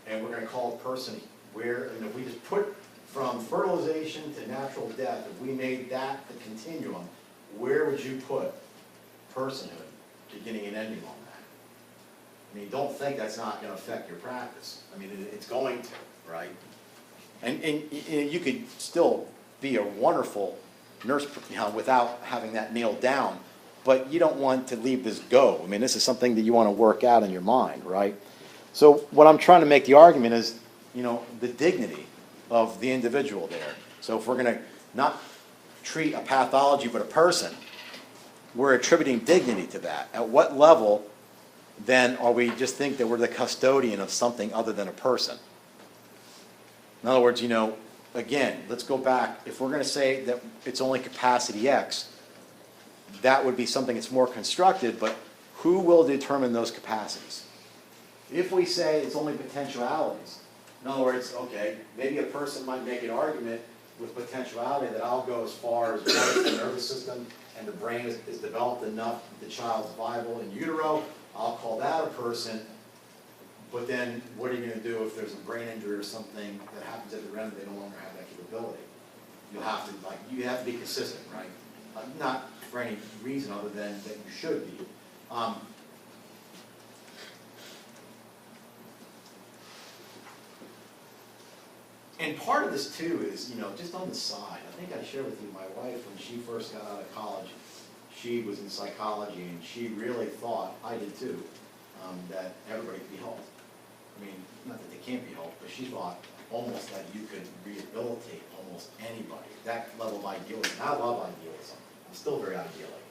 and we're going to call a person where, and if we just put from fertilization to natural death, if we made that the continuum, where would you put personhood, beginning and ending on that? I mean, don't think that's not going to affect your practice. I mean, it's going to, right? And you could still be a wonderful nurse, without having that nailed down, but you don't want to leave this go. I mean, this is something that you want to work out in your mind, right? So what I'm trying to make the argument is, the dignity of the individual there. So if we're going to not treat a pathology but a person, we're attributing dignity to that. At what level, then, are we just think that we're the custodian of something other than a person? In other words, again, let's go back. If we're going to say that it's only capacity X, that would be something that's more constructed, but who will determine those capacities? If we say it's only potentialities, in other words, okay, maybe a person might make an argument with potentiality that I'll go as far as once the nervous system and the brain is developed enough that the child's viable in utero, I'll call that a person. But then what are you going to do if there's a brain injury or something that happens at the end, they no longer have that capability? You have to be consistent, right? Not for any reason other than that you should be. And part of this too is, just on the side, I think I shared with you, my wife, when she first got out of college, she was in psychology, and she really thought, I did too, that everybody could be helped. I mean, not that they can't be helped, but she thought almost that you could rehabilitate almost anybody. That level of idealism. I love idealism. I'm still very idyllic,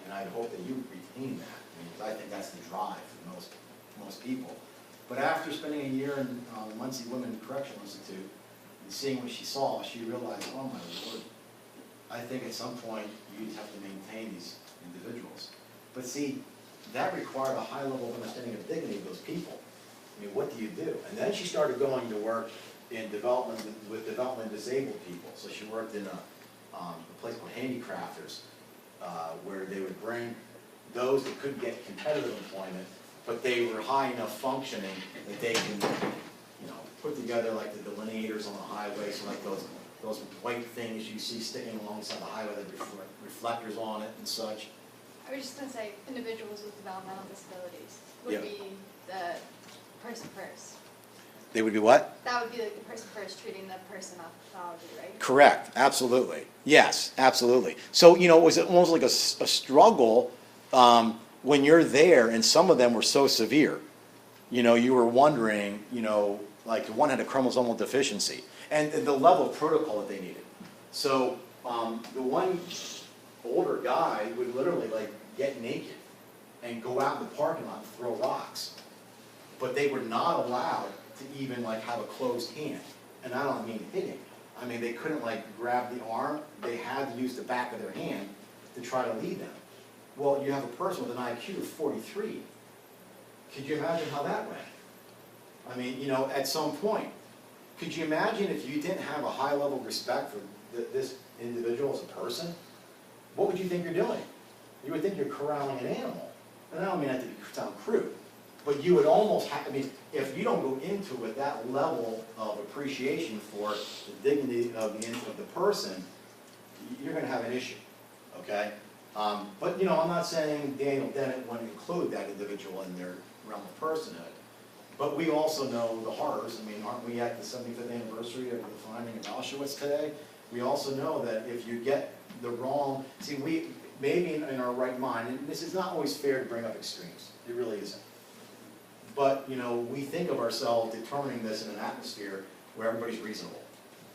and I hope that you retain that, because I think that's the drive for most people. But after spending a year in the Muncie Women Correctional Institute and seeing what she saw, she realized, oh my Lord, I think at some point you have to maintain these individuals. But see, that required a high level of understanding of dignity of those people. I mean, what do you do? And then she started going to work in development with development disabled people. So she worked in a place called Handicrafters, where they would bring those that couldn't get competitive employment, but they were high enough functioning that they can, put together like the delineators on the highway, so like those white things you see sticking alongside the highway that reflectors on it and such. I was just going to say, individuals with developmental disabilities would be the person first. They would be what? That would be like the person first, treating the person off pathology, right? Correct. Absolutely. Yes, absolutely. So, it was almost like a struggle when you're there, and some of them were so severe. You were wondering, like one had a chromosomal deficiency, and the level of protocol that they needed. So the one older guy would literally like get naked and go out in the parking lot and throw rocks. But they were not allowed to even like have a closed hand. And I don't mean hitting. I mean, they couldn't like grab the arm. They had to use the back of their hand to try to lead them. Well, you have a person with an IQ of 43. Could you imagine how that went? I mean, at some point, could you imagine if you didn't have a high level of respect for this individual as a person? What would you think you're doing? You would think you're corralling an animal. And I don't mean that to sound crude, but you would almost have, if you don't go into it with that level of appreciation for the dignity of the person, you're gonna have an issue, okay? But, you know, I'm not saying Daniel Dennett wouldn't include that individual in their realm of personhood. But we also know the horrors. I mean, aren't we at the 75th anniversary of the finding of Auschwitz today? We also know that if you get the wrong, see, we, maybe in our right mind, and this is not always fair to bring up extremes, it really isn't. But, you know, we think of ourselves determining this in an atmosphere where everybody's reasonable,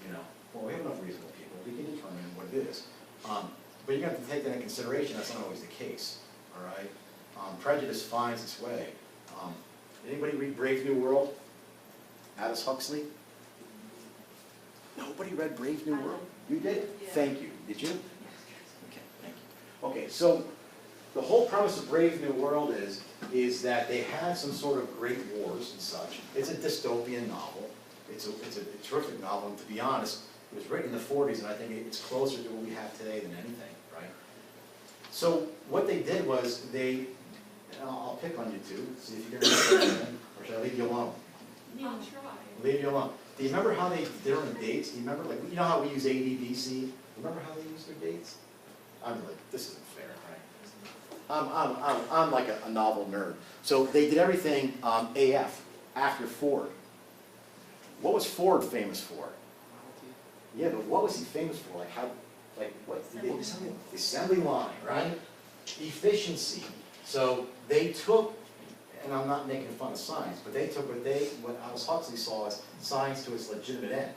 you know. Well, we have enough reasonable people, we can determine what it is. But you're going to have to take that into consideration, that's not always the case, all right? Prejudice finds its way. Anybody read Brave New World? Aldous Huxley? Nobody read Brave New World? You did? Yeah. Thank you. Did you? Okay, thank you. Okay, so the whole premise of Brave New World is that they had some sort of great wars and such. It's a dystopian novel. It's a terrific novel, and to be honest, it was written in the 40s, and I think it's closer to what we have today than anything, right? So what they did was they, and I'll pick on you two, see if you can remember anything, or should I leave you alone? I'll try. Leave you alone. Do you remember how they did on dates? Do you remember, like, you know how we use ADDC? Remember how they use their dates? I'm like, this isn't fair, right? I'm like a novel nerd. So they did everything AF, after Ford. What was Ford famous for? Yeah, but what was he famous for? Like how, like what? The assembly line, right? Efficiency. So they took, and I'm not making fun of science, but they took what Aldous Huxley saw as science to its legitimate end.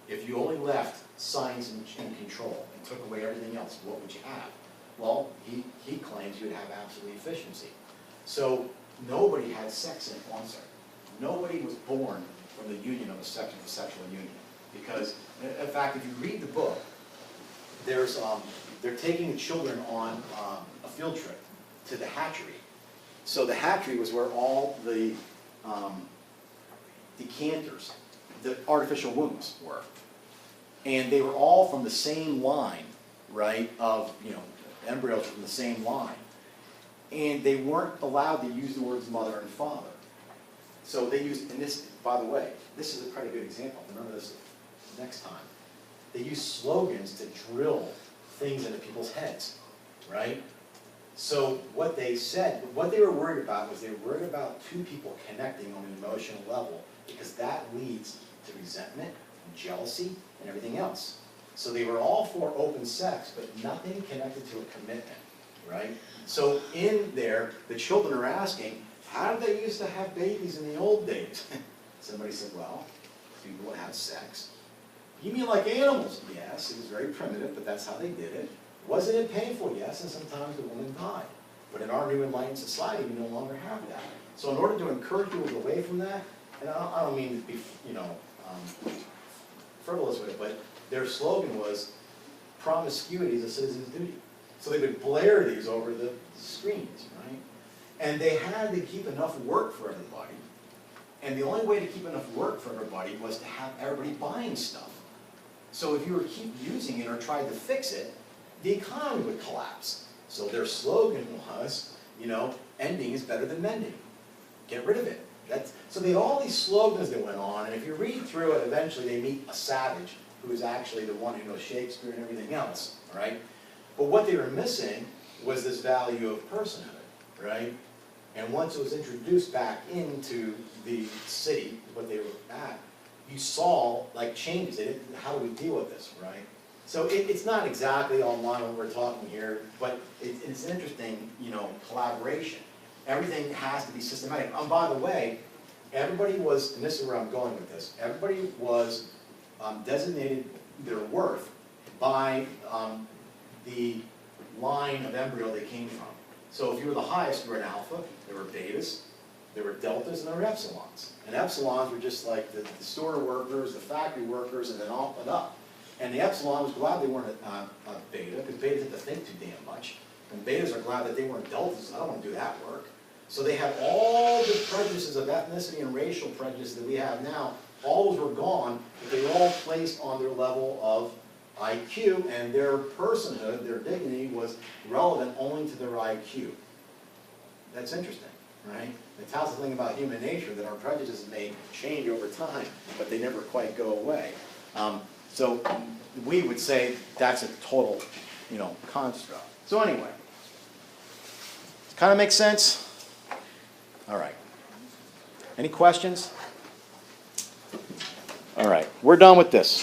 If you only left science in control and took away everything else, what would you have? Well, he claims you would have absolute efficiency. So nobody had sex in it, nobody was born from the union of a sexual union. Because, in fact, if you read the book, there's, they're taking the children on a field trip to the hatchery. So the hatchery was where all the decanters, the artificial wombs were. And they were all from the same line, right, of, you know, embryos from the same line. And they weren't allowed to use the words mother and father. So they used, and this, by the way, this is a pretty good example. Remember this next time. They used slogans to drill things into people's heads, right? So what they said, what they were worried about was they were worried about two people connecting on an emotional level, because that leads to resentment and jealousy and everything else. So they were all for open sex, but nothing connected to a commitment, right? So in there, the children are asking, how did they used to have babies in the old days? Somebody said, well, people would have sex. You mean like animals? Yes, it was very primitive, but that's how they did it. Wasn't it painful? Yes, and sometimes the woman died. But in our new enlightened society, we no longer have that. So in order to encourage people to go away from that, and I don't mean to be, you know, frivolous with it, but their slogan was, promiscuity is a citizen's duty. So they would blare these over the screens, right? And they had to keep enough work for everybody. And the only way to keep enough work for everybody was to have everybody buying stuff. So if you were to keep using it or tried to fix it, the economy would collapse. So their slogan was, you know, ending is better than mending. Get rid of it. So they had all these slogans that went on, and if you read through it, eventually they meet a savage who is actually the one who knows Shakespeare and everything else, right? But what they were missing was this value of personhood, right? And once it was introduced back into the city, what they were at, you saw like changes in it. How do we deal with this, right? So it's not exactly online what we're talking here, but it's an interesting, you know, collaboration. Everything has to be systematic. By the way, everybody was, and this is where I'm going with this, everybody was designated their worth by the line of embryo they came from. So if you were the highest, you were an alpha, there were betas, there were deltas, and there were epsilons. And epsilons were just like the store workers, the factory workers, and then on and up. And the epsilon was glad they weren't a beta, because betas had to think too damn much. And betas are glad that they weren't deltas. I don't want to do that work. So they had all the prejudices of ethnicity and racial prejudice that we have now. All those were gone, but they were all placed on their level of IQ, and their personhood, their dignity, was relevant only to their IQ. That's interesting, right? It tells us the thing about human nature, that our prejudices may change over time, but they never quite go away. So we would say that's a total, construct. So anyway, kind of makes sense? All right. Any questions? All right, we're done with this.